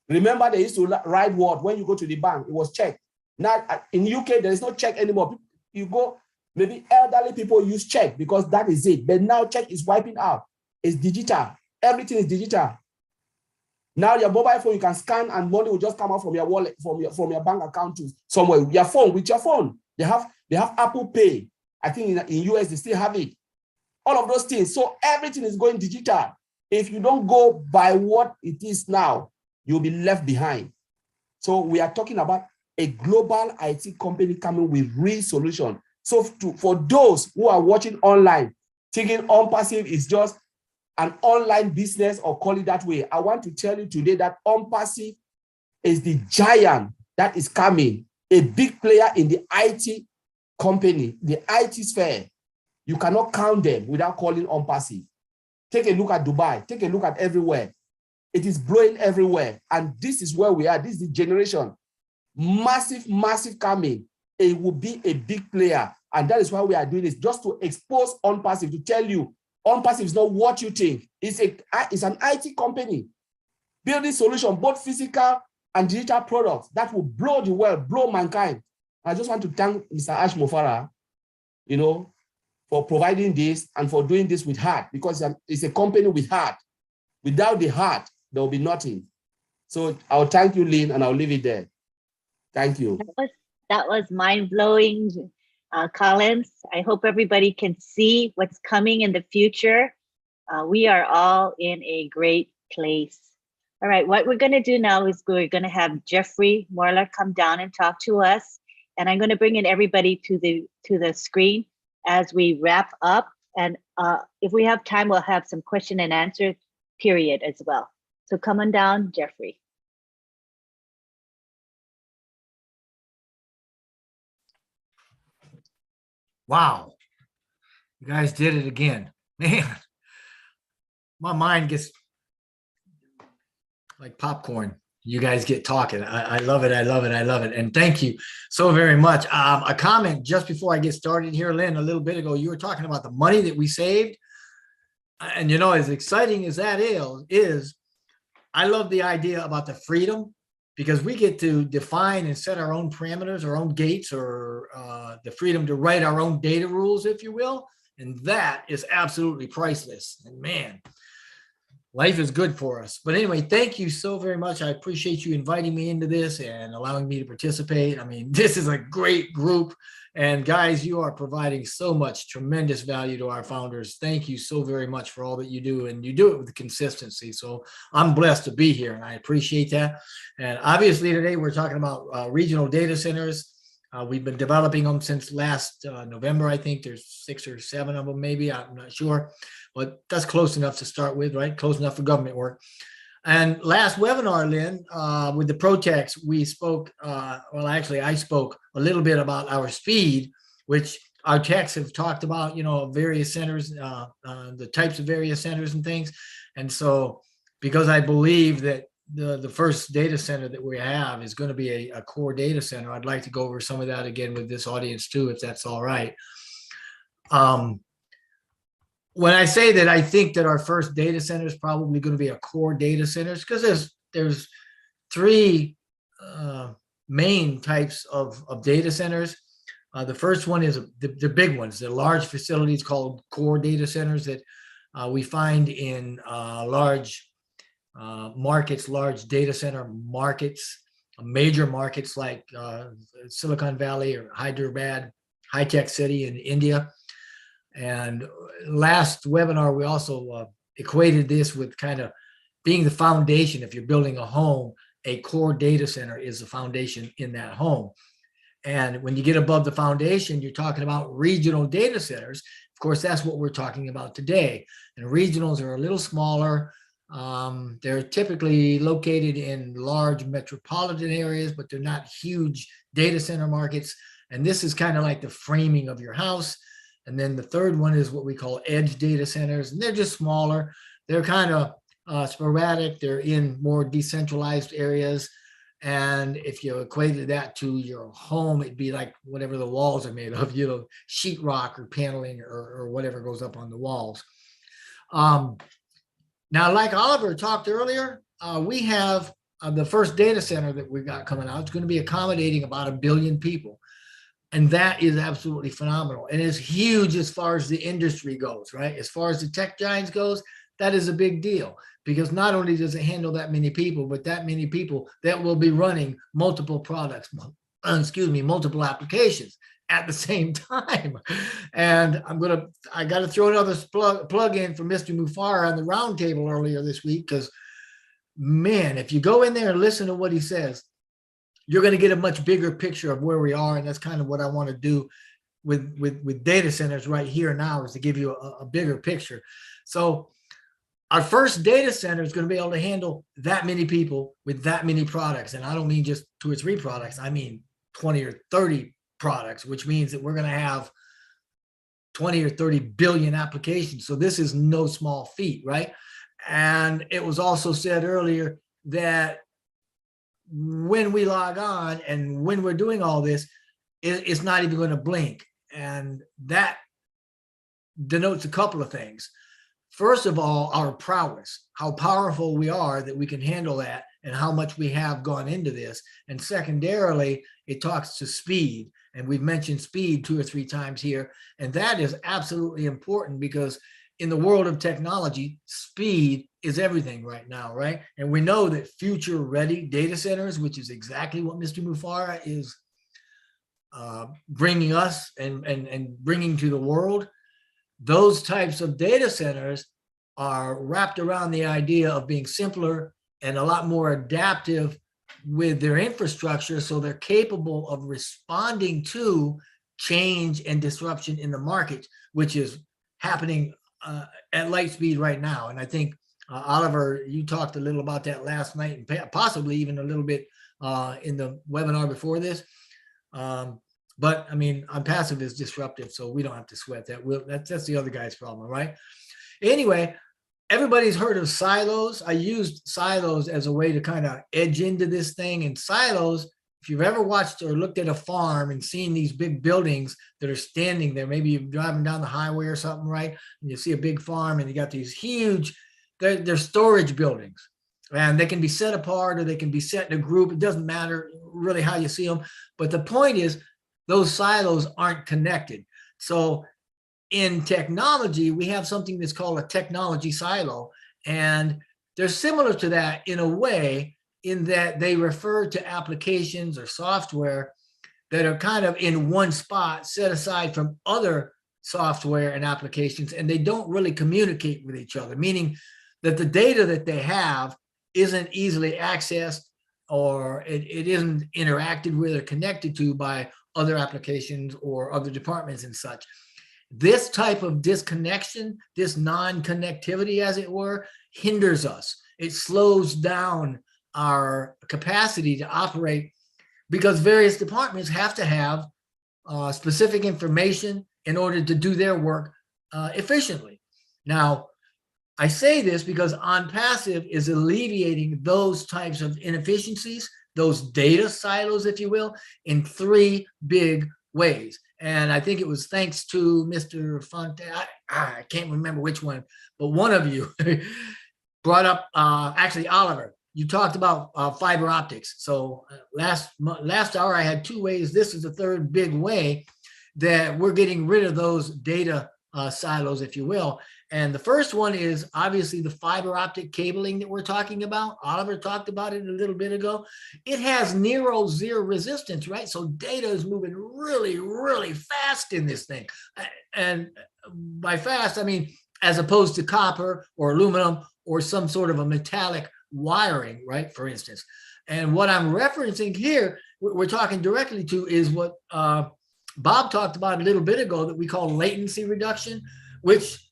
[SPEAKER 6] Remember, they used to write word when you go to the bank, it was check. Now in UK, there is no check anymore. You go, maybe elderly people use check because that is it. But now check is wiping out. It's digital. Everything is digital. Now your mobile phone, you can scan and money will just come out from your wallet, from your bank account to somewhere. Your phone, with your phone. They have Apple Pay. I think in US they still have it. All of those things. So everything is going digital. If you don't go by what it is now, you'll be left behind. So we are talking about a global IT company coming with real solution. So for those who are watching online, thinking ONPASSIVE is just an online business or call it that way, I want to tell you today that ONPASSIVE is the giant that is coming, a big player in the IT company, the IT sphere. You cannot count them without calling ONPASSIVE. Take a look at Dubai, take a look at everywhere. It is blowing everywhere. And this is where we are. This is the generation. Massive, massive coming. It will be a big player. And that is why we are doing this, just to expose ONPASSIVE, to tell you ONPASSIVE is not what you think. It's an IT company building solutions, both physical and digital products that will blow the world, blow mankind. I just want to thank Mr. Ash Mofara, you know, for providing this and for doing this with heart, because it's a company with heart. Without the heart, there will be nothing. So I'll thank you, Lynn, and I'll leave it there. Thank you.
[SPEAKER 2] That was mind-blowing, Collins. I hope everybody can see what's coming in the future. We are all in a great place. All right, what we're going to do now is we're going to have Jeffrey Morler come down and talk to us. And I'm going to bring in everybody to the screen as we wrap up. And if we have time, we'll have some question and answer period as well. So come on down, Jeffrey.
[SPEAKER 7] Wow, you guys did it again, man. my mind gets like popcorn. You guys get talking. I love it. I love it. I love it. And thank you so very much. A comment just before I get started here, Lynn, a little bit ago, you were talking about the money that we saved. And, you know, as exciting as that is, I love the idea about the freedom, because we get to define and set our own parameters, our own gates, or the freedom to write our own data rules, if you will. And that is absolutely priceless. And man, life is good for us. But anyway, thank you so very much. I appreciate you inviting me into this and allowing me to participate. I mean, this is a great group. And guys, you are providing so much tremendous value to our founders. Thank you so very much for all that you do. And you do it with consistency. So I'm blessed to be here and I appreciate that. And obviously today we're talking about regional data centers. We've been developing them since last November. I think there's 6 or 7 of them, maybe, I'm not sure, but that's close enough to start with, right? Close enough for government work. And last webinar, Lynn, with the Protex, we spoke, well, actually I spoke a little bit about our speed, which our techs have talked about, you know, various centers, the types of various centers and things. And so, because I believe that the first data center that we have is going to be a core data center, I'd like to go over some of that again with this audience too, if that's all right. When I say that I think that our first data center is probably going to be a core data center, because there's 3 main types of data centers. The first one is the big ones, the large facilities called core data centers that we find in large markets, large data center markets, major markets like Silicon Valley or Hyderabad, high-tech city in India. And last webinar, we also equated this with kind of being the foundation. If you're building a home, a core data center is the foundation in that home. And when you get above the foundation, you're talking about regional data centers. Of course, that's what we're talking about today. And regionals are a little smaller. They're typically located in large metropolitan areas, but they're not huge data center markets. And this is kind of like the framing of your house. And then the third one is what we call edge data centers. And they're just smaller. They're kind of sporadic. They're in more decentralized areas. And if you equated that to your home, it'd be like whatever the walls are made of, you know, sheetrock or paneling or whatever goes up on the walls. Now, like Oliver talked earlier, we have the first data center that we've got coming out. It's going to be accommodating about 1 billion people. And that is absolutely phenomenal. And it's huge as far as the industry goes, right? As far as the tech giants goes, that is a big deal, because not only does it handle that many people, but that many people that will be running multiple products, multiple applications at the same time. And I got to throw another plug in for Mr. Mufara on the roundtable earlier this week, because man, if you go in there and listen to what he says, you're going to get a much bigger picture of where we are. And that's kind of what I want to do with data centers right here now, is to give you a bigger picture. So our first data center is going to be able to handle that many people with that many products. And I don't mean just 2 or 3 products. I mean 20 or 30 products, which means that we're going to have 20 or 30 billion applications. So this is no small feat, right? And it was also said earlier that when we log on and when we're doing all this, it's not even going to blink. And that denotes a couple of things. First of all, our prowess, how powerful we are that we can handle that, and how much we have gone into this. And secondarily, it talks to speed. And we've mentioned speed 2 or 3 times here. And that is absolutely important, because in the world of technology, speed is everything right now, right? And we know that future-ready data centers, which is exactly what Mr. Mufara is bringing us and bringing to the world, those types of data centers are wrapped around the idea of being simpler and a lot more adaptive with their infrastructure, so they're capable of responding to change and disruption in the market, which is happening at light speed right now. And I think, Oliver, you talked a little about that last night, and possibly even a little bit in the webinar before this. But I mean, ONPASSIVE is disruptive, so we don't have to sweat that. That's the other guy's problem, right? Anyway, everybody's heard of silos. I used silos as a way to kind of edge into this thing. And silos, if you've ever watched or looked at a farm and seen these big buildings that are standing there, maybe you're driving down the highway or something, right? And you see a big farm and you got these huge, they're storage buildings. And they can be set apart or they can be set in a group. It doesn't matter really how you see them. But the point is, those silos aren't connected. So in technology, we have something that's called a technology silo. And they're similar to that in a way, in that they refer to applications or software that are kind of in one spot, set aside from other software and applications, and they don't really communicate with each other, meaning that the data that they have isn't easily accessed, or it isn't interacted with or connected to by other applications or other departments and such. This type of disconnection, this non-connectivity, as it were, hinders us. It slows down our capacity to operate, because various departments have to have specific information in order to do their work efficiently. Now, I say this because ONPASSIVE is alleviating those types of inefficiencies, those data silos, if you will, in 3 big ways. And I think it was thanks to Mr. Fonte, I can't remember which one, but one of you brought up, actually Oliver, you talked about fiber optics. So last hour I had 2 ways. This is the 3rd big way that we're getting rid of those data silos, if you will. And the first one is obviously the fiber optic cabling that we're talking about. Oliver talked about it a little bit ago. It has near zero resistance, right? So data is moving really, really fast in this thing. And by fast, I mean, as opposed to copper or aluminum or some sort of a metallic wiring, right, for instance. And what I'm referencing here, we're talking directly to, is what Bob talked about a little bit ago that we call latency reduction, which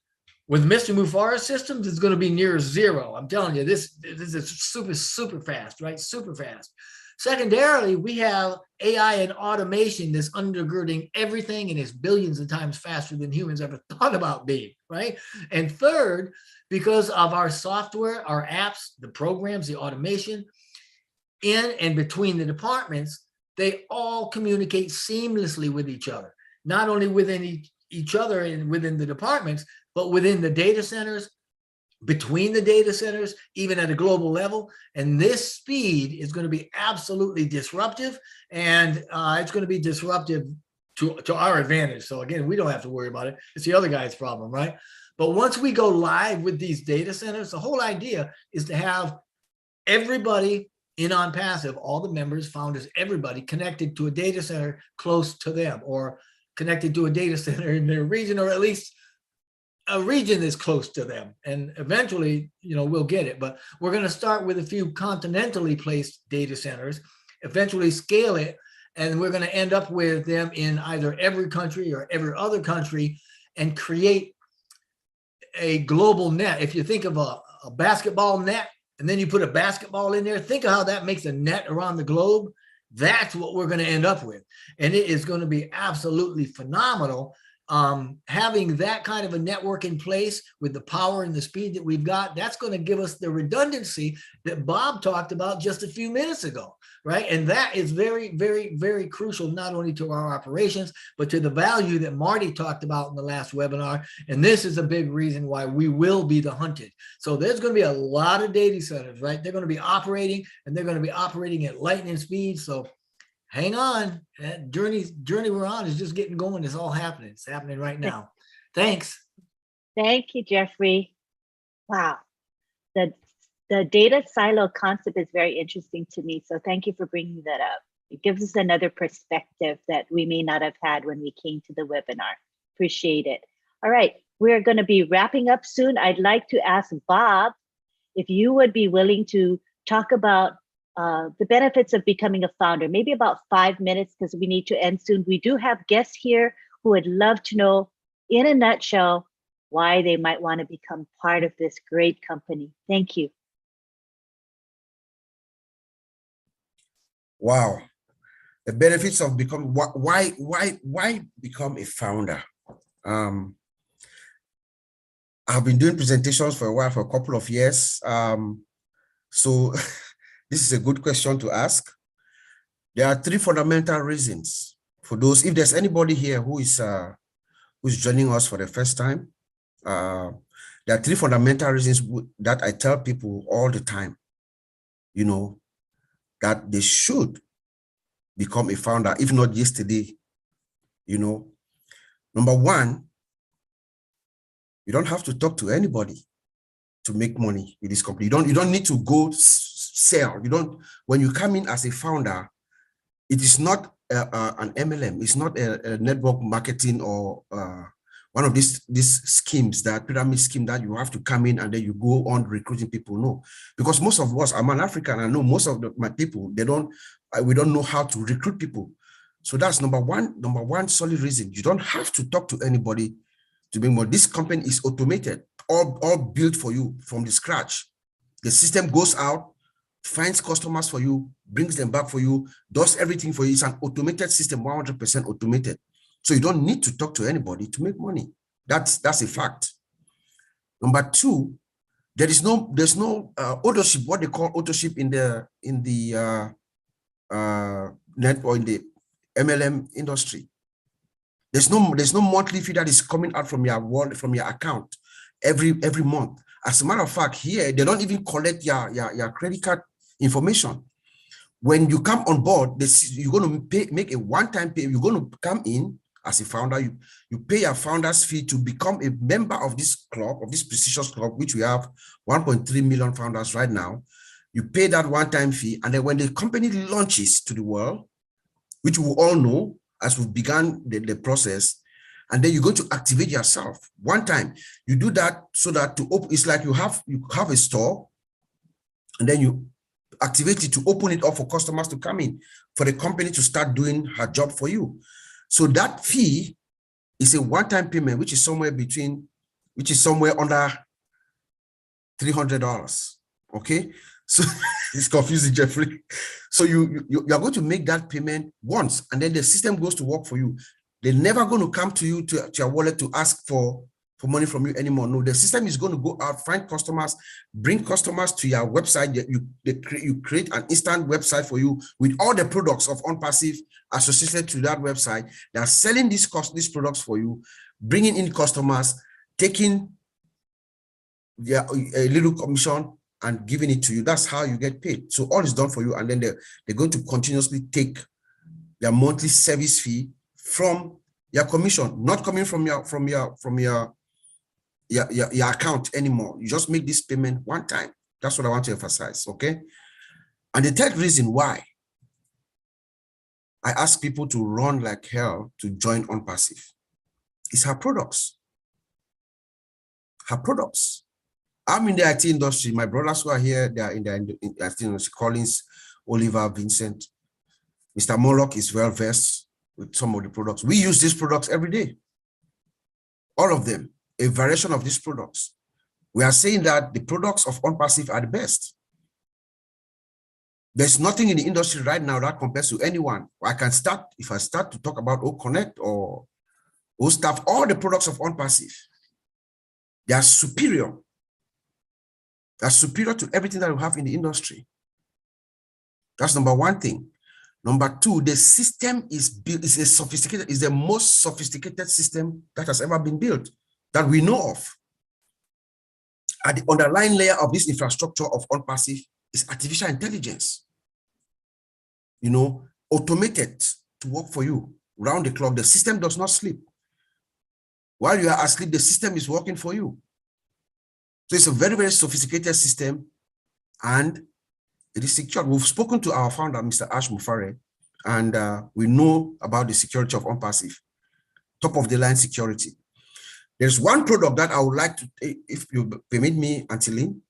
[SPEAKER 7] with Mr. Mufara's systems is going to be near 0. I'm telling you, this is super fast, right? Super fast. Secondarily, we have AI and automation that's undergirding everything and is billions of times faster than humans ever thought about being, right? And third, because of our software, our apps, the programs, the automation, in and between the departments, they all communicate seamlessly with each other, not only within each other and within the departments, but within the data centers, between the data centers, even at a global level. And this speed is going to be absolutely disruptive, and it's going to be disruptive to our advantage. So again, we don't have to worry about it. It's the other guy's problem, right? But once we go live with these data centers, the whole idea is to have everybody in ONPASSIVE, all the members, founders, everybody connected to a data center close to them, or connected to a data center in their region, or at least a region is close to them. And eventually, you know, we'll get it. But we're going to start with a few continentally placed data centers, eventually scale it, and we're going to end up with them in either every country or every other country, and create a global net. If you think of a basketball net, and then you put a basketball in there, think of how that makes a net around the globe. That's what we're going to end up with. And it is going to be absolutely phenomenal. Having that kind of a network in place with the power and the speed that we've got, that's going to give us the redundancy that Bob talked about just a few minutes ago, right? And that is very, very, very crucial, not only to our operations, but to the value that Marty talked about in the last webinar. And this is a big reason why we will be the hunted. So there's going to be a lot of data centers, right? They're going to be operating, and they're going to be operating at lightning speed. So hang on, that journey we're on is just getting going. It's all happening. It's happening right now. Thanks.
[SPEAKER 2] Thank you, Jeffrey. Wow. The data silo concept is very interesting to me. So thank you for bringing that up. It gives us another perspective that we may not have had when we came to the webinar. Appreciate it. All right, we're going to be wrapping up soon. I'd like to ask Bob if you would be willing to talk about the benefits of becoming a founder, maybe about 5 minutes, because we need to end soon. We do have guests here who would love to know, in a nutshell, why they might want to become part of this great company. Thank you.
[SPEAKER 5] Wow. The benefits of becoming, why become a founder? I've been doing presentations for a while, for a couple of years. So this is a good question to ask. There are three fundamental reasons for those. If there's anybody here who's joining us for the first time, there are three fundamental reasons that I tell people all the time, you know, that they should become a founder, if not yesterday, you know. Number one, you don't have to talk to anybody to make money with this company. You don't need to go sell. When you come in as a founder, it is not an MLM. It's not a network marketing or one of these schemes, that pyramid scheme that you have to come in and then you go on recruiting people. No, because most of us, I'm an African, I know most of my people, we don't know how to recruit people. So that's number one solid reason. You don't have to talk to anybody to make money. This company is automated, all built for you from the scratch. The system goes out, finds customers for you, brings them back for you, does everything for you. It's an automated system, 100% automated. So you don't need to talk to anybody to make money. That's a fact. Number two, there's no ownership, what they call ownership in the net or in the MLM industry. There's no monthly fee that is coming out from your wallet, from your account every month. As a matter of fact, here they don't even collect your credit card information. When you come on board, you're going to make a one-time pay. You're going to come in as a founder. You pay your founder's fee to become a member of this club, of this prestigious club, which we have 1.3 million founders right now. You pay that one-time fee, and then when the company launches to the world, which we all know as we've begun the process, and then you're going to activate yourself one time. You do that so that to open, it's like you have a store, and then you activate it to open it up for customers to come in, for the company to start doing her job for you. So that fee is a one-time payment, which is somewhere under $300. Okay, so it's confusing, Jeffrey. So you are going to make that payment once, and then the system goes to work for you. They're never going to come to you, to your wallet, to ask for money from you anymore. No, the system is going to go out, find customers, bring customers to your website. You create an instant website for you with all the products of ONPASSIVE associated to that website. They are selling these products for you, bringing in customers, taking a little commission and giving it to you. That's how you get paid. So all is done for you, and then they're going to continuously take their monthly service fee from your commission, not coming from your account anymore. You just make this payment one time. That's what I want to emphasize, okay? And the third reason why I ask people to run like hell to join ONPASSIVE is her products. Her products. I'm in the IT industry. My brothers who are here, they are in the IT industry. Collins, Oliver, Vincent, Mr. Moloch is well versed with some of the products. We use these products every day. All of them, a variation of these products. We are saying that the products of ONPASSIVE are the best. There's nothing in the industry right now that compares to anyone. If I start to talk about OConnect or OStaff, all the products of ONPASSIVE, they are superior. They're superior to everything that we have in the industry. That's number one thing. Number two, the system is the most sophisticated system that has ever been built that we know of. At the underlying layer of this infrastructure of ONPASSIVE is artificial intelligence. You know, automated to work for you round the clock. The system does not sleep. While you are asleep, the system is working for you. So it's a very, very sophisticated system, and it is secure. We've spoken to our founder, Mr. Ash Mufare, and we know about the security of ONPASSIVE, top of the line security. There's one product that I would like to, if you permit me, Antilene.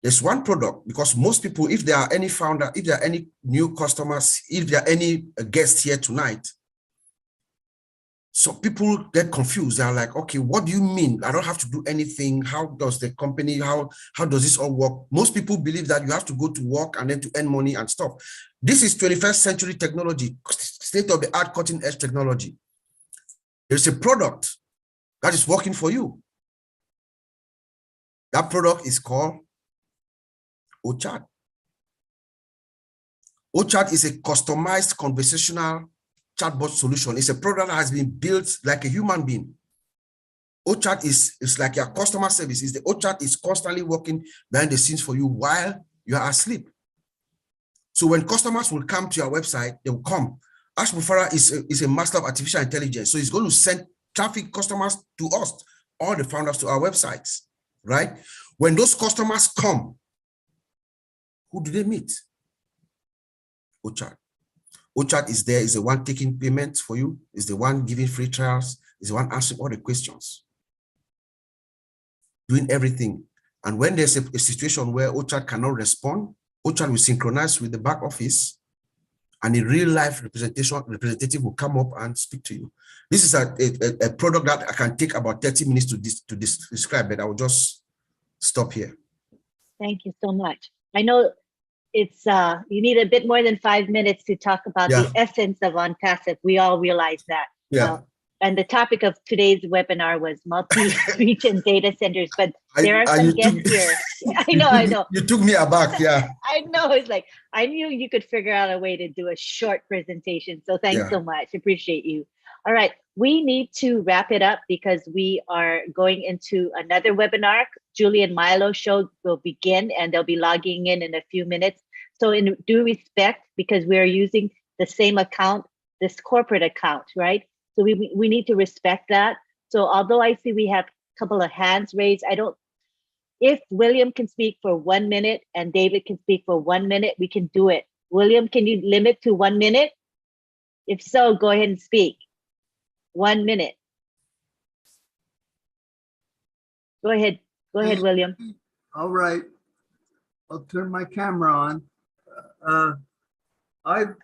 [SPEAKER 5] There's one product, because most people, if there are any founder, if there are any new customers, if there are any guests here tonight, so people get confused. They're like, okay, what do you mean? I don't have to do anything. How does the company, how does this all work? Most people believe that you have to go to work and then to earn money and stuff. This is 21st century technology, state-of-the-art cutting-edge technology. There's a product that is working for you. That product is called OChat. OChat is a customized conversational chatbot solution. It's a product that has been built like a human being. OChat is like your customer service. The OChat is constantly working behind the scenes for you while you are asleep. So when customers will come to your website, they will come. Ash Mufara is a master of artificial intelligence. So he's going to send traffic customers to us, all the founders to our websites, right? When those customers come, who do they meet? OChat. OChat is there, is the one taking payments for you, is the one giving free trials, is the one answering all the questions, doing everything. And when there's a situation where OChat cannot respond, OChat will synchronize with the back office, and a real life representative will come up and speak to you. This is a product that I can take about 30 minutes to describe, but I will just stop here.
[SPEAKER 2] Thank you so much. I know it's you need a bit more than 5 minutes to talk about the essence of ONPASSIVE. We all realize that.
[SPEAKER 5] Yeah.
[SPEAKER 2] And the topic of today's webinar was multi-region data centers, but there are some guests here. I know.
[SPEAKER 5] You took me aback, yeah.
[SPEAKER 2] I know, it's like, I knew you could figure out a way to do a short presentation. So thanks so much, appreciate you. All right, we need to wrap it up because we are going into another webinar. Julie and Milo show will begin and they'll be logging in a few minutes. So in due respect, because we're using the same account, this corporate account, right? So we need to respect that. So although I see we have a couple of hands raised, if William can speak for 1 minute and David can speak for 1 minute, we can do it. William, can you limit to 1 minute? If so, go ahead and speak. 1 minute. Go ahead, William.
[SPEAKER 8] All right, I'll turn my camera on. I've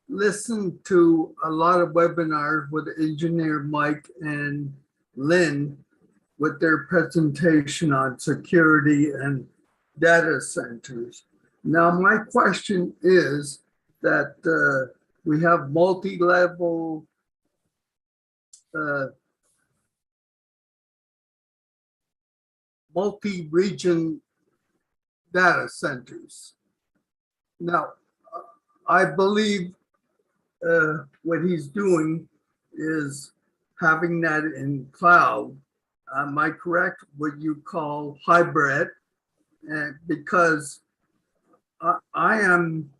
[SPEAKER 8] listened to a lot of webinars with Engineer Mike and Lynn with their presentation on security and data centers. Now, my question is that we have multi-level multi-region data centers. Now, I believe what he's doing is having that in cloud. Am I correct? What you call hybrid? And because I am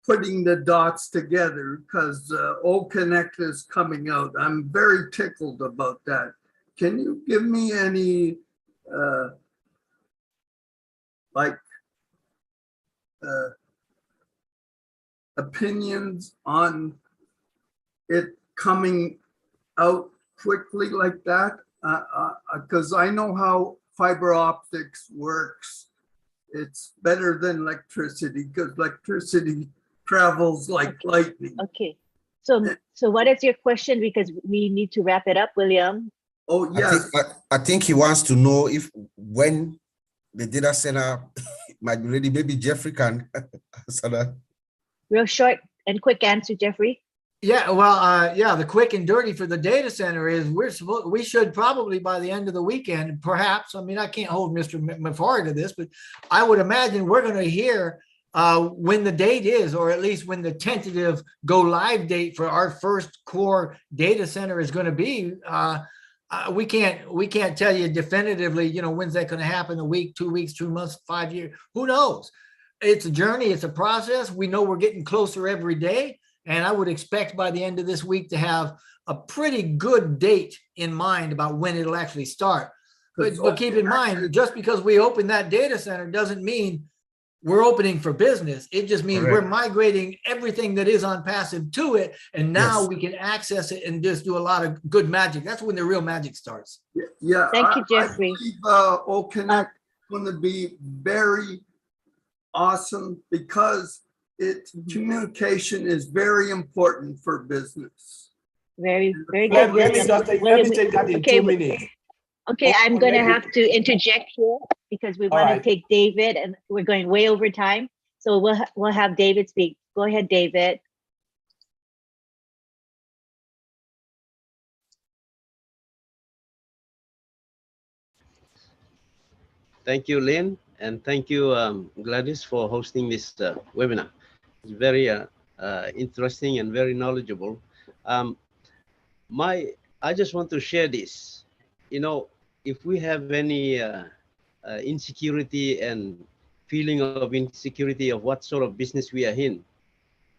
[SPEAKER 8] putting the dots together because OConnect is coming out. I'm very tickled about that. Can you give me any opinions on it coming out quickly like that? Because I know how fiber optics works. It's better than electricity because electricity travels like lightning.
[SPEAKER 2] Okay. So what is your question? Because we need to wrap it up, William.
[SPEAKER 8] Oh, yes.
[SPEAKER 5] I think he wants to know if when the data center might be ready, maybe Jeffrey can answer that.
[SPEAKER 2] Real short and quick answer, Jeffrey.
[SPEAKER 7] Yeah, well, yeah, the quick and dirty for the data center is we should probably by the end of the weekend, perhaps. I mean, I can't hold Mr. Mafari to this, but I would imagine we're going to hear when the date is, or at least when the tentative go live date for our first core data center is going to be. We can't tell you definitively, you know, when's that going to happen? A week, 2 weeks, 2 months, 5 years? Who knows? It's a journey. It's a process. We know we're getting closer every day. And I would expect by the end of this week to have a pretty good date in mind about when it'll actually start. But keep in mind, just because we open that data center doesn't mean we're opening for business. It just means we're migrating everything that is ONPASSIVE to it. And now we can access it and just do a lot of good magic. That's when the real magic starts.
[SPEAKER 8] Yeah.
[SPEAKER 2] Thank you, Jeffrey.
[SPEAKER 8] I believe OConnect is going to be very awesome because communication is very important for business.
[SPEAKER 2] Very, very
[SPEAKER 6] Let
[SPEAKER 2] good.
[SPEAKER 6] me take that in 2 minutes.
[SPEAKER 2] Okay, I'm going to have to interject here because we want to take David, and we're going way over time. So we'll have David speak. Go ahead, David.
[SPEAKER 6] thank you, Lynn, and thank you, Gladys, for hosting this webinar. It's very interesting and very knowledgeable. I just want to share this. You know, if we have any insecurity and feeling of insecurity of what sort of business we are in,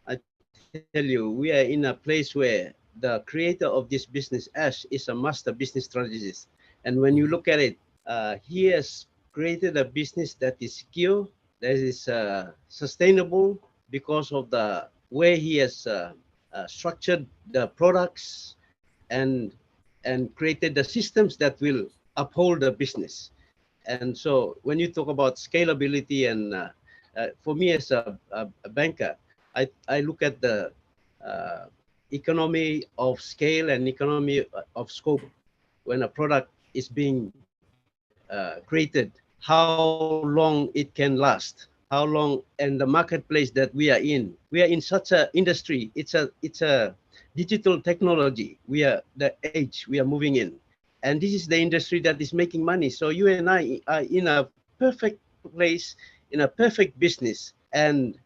[SPEAKER 6] I tell you, we are in a place where the creator of this business, Ash, is a master business strategist. And when you look at it, he has created a business that is secure, that is sustainable because of the way he has structured the products and created the systems that will uphold the business. And so when you talk about scalability and for me as a banker, I look at the economy of scale and economy of scope when a product is being created, how long it can last, how long, and the marketplace that we are in. We are in such an industry. It's a digital technology. We are the age we are moving in, and this is the industry that is making money. So you and I are in a perfect place, in a perfect business, and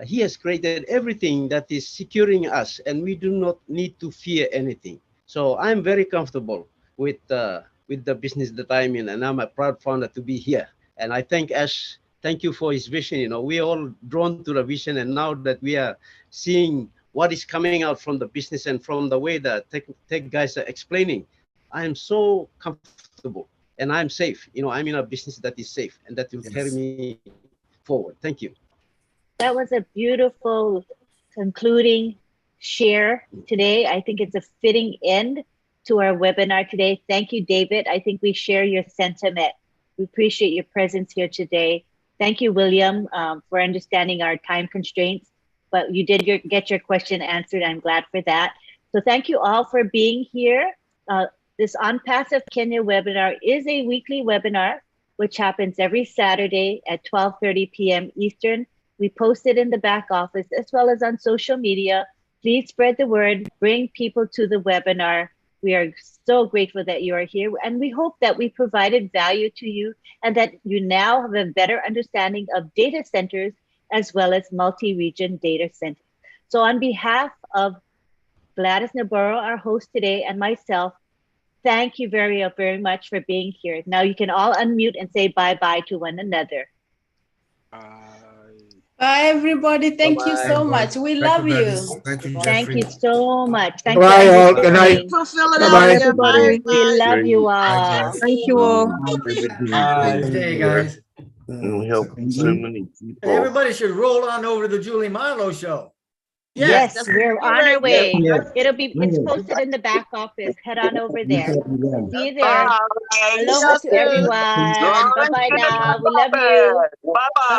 [SPEAKER 6] he has created everything that is securing us, and we do not need to fear anything. So I'm very comfortable with the business that I'm in, and I'm a proud founder to be here. And I thank Ash. Thank you for his vision. You know, we're all drawn to the vision, and now that we are seeing what is coming out from the business and from the way the tech guys are explaining, I am so comfortable and I'm safe. You know, I'm in a business that is safe and that will carry me forward. Thank you.
[SPEAKER 2] That was a beautiful concluding share today. I think it's a fitting end to our webinar today. Thank you, David. I think we share your sentiment. We appreciate your presence here today. Thank you, William, for understanding our time constraints, but you did get your question answered. I'm glad for that. So thank you all for being here. This ONPASSIVE Kenya webinar is a weekly webinar, which happens every Saturday at 12:30 p.m. Eastern. We post it in the back office as well as on social media. Please spread the word, bring people to the webinar. We are so grateful that you are here, and we hope that we provided value to you and that you now have a better understanding of data centers as well as multi-region data centers. So on behalf of Gladys Navarro, our host today, and myself, thank you very, very much for being here. Now you can all unmute and say bye-bye to one another.
[SPEAKER 3] Bye, everybody. Thank you so much. We love you.
[SPEAKER 5] Thank you,
[SPEAKER 2] Thank
[SPEAKER 5] Jeffrey.
[SPEAKER 2] you so much. Thank
[SPEAKER 1] Bye,
[SPEAKER 2] you.
[SPEAKER 1] all. Good night.
[SPEAKER 9] For
[SPEAKER 1] Bye-bye.
[SPEAKER 9] Philadelphia. Bye.
[SPEAKER 2] We love you all.
[SPEAKER 9] Thank you all.
[SPEAKER 7] Good day, guys.
[SPEAKER 10] We help so many people.
[SPEAKER 7] Hey, everybody should roll on over to the Julie Milo show.
[SPEAKER 2] Yes,
[SPEAKER 9] that's
[SPEAKER 2] we're
[SPEAKER 9] right.
[SPEAKER 2] on our way.
[SPEAKER 1] Yes.
[SPEAKER 2] It's posted in the back office. Head on over there. See you there.
[SPEAKER 10] Bye.
[SPEAKER 2] Aloha to everyone. Bye-bye now. We love you.
[SPEAKER 10] Bye-bye.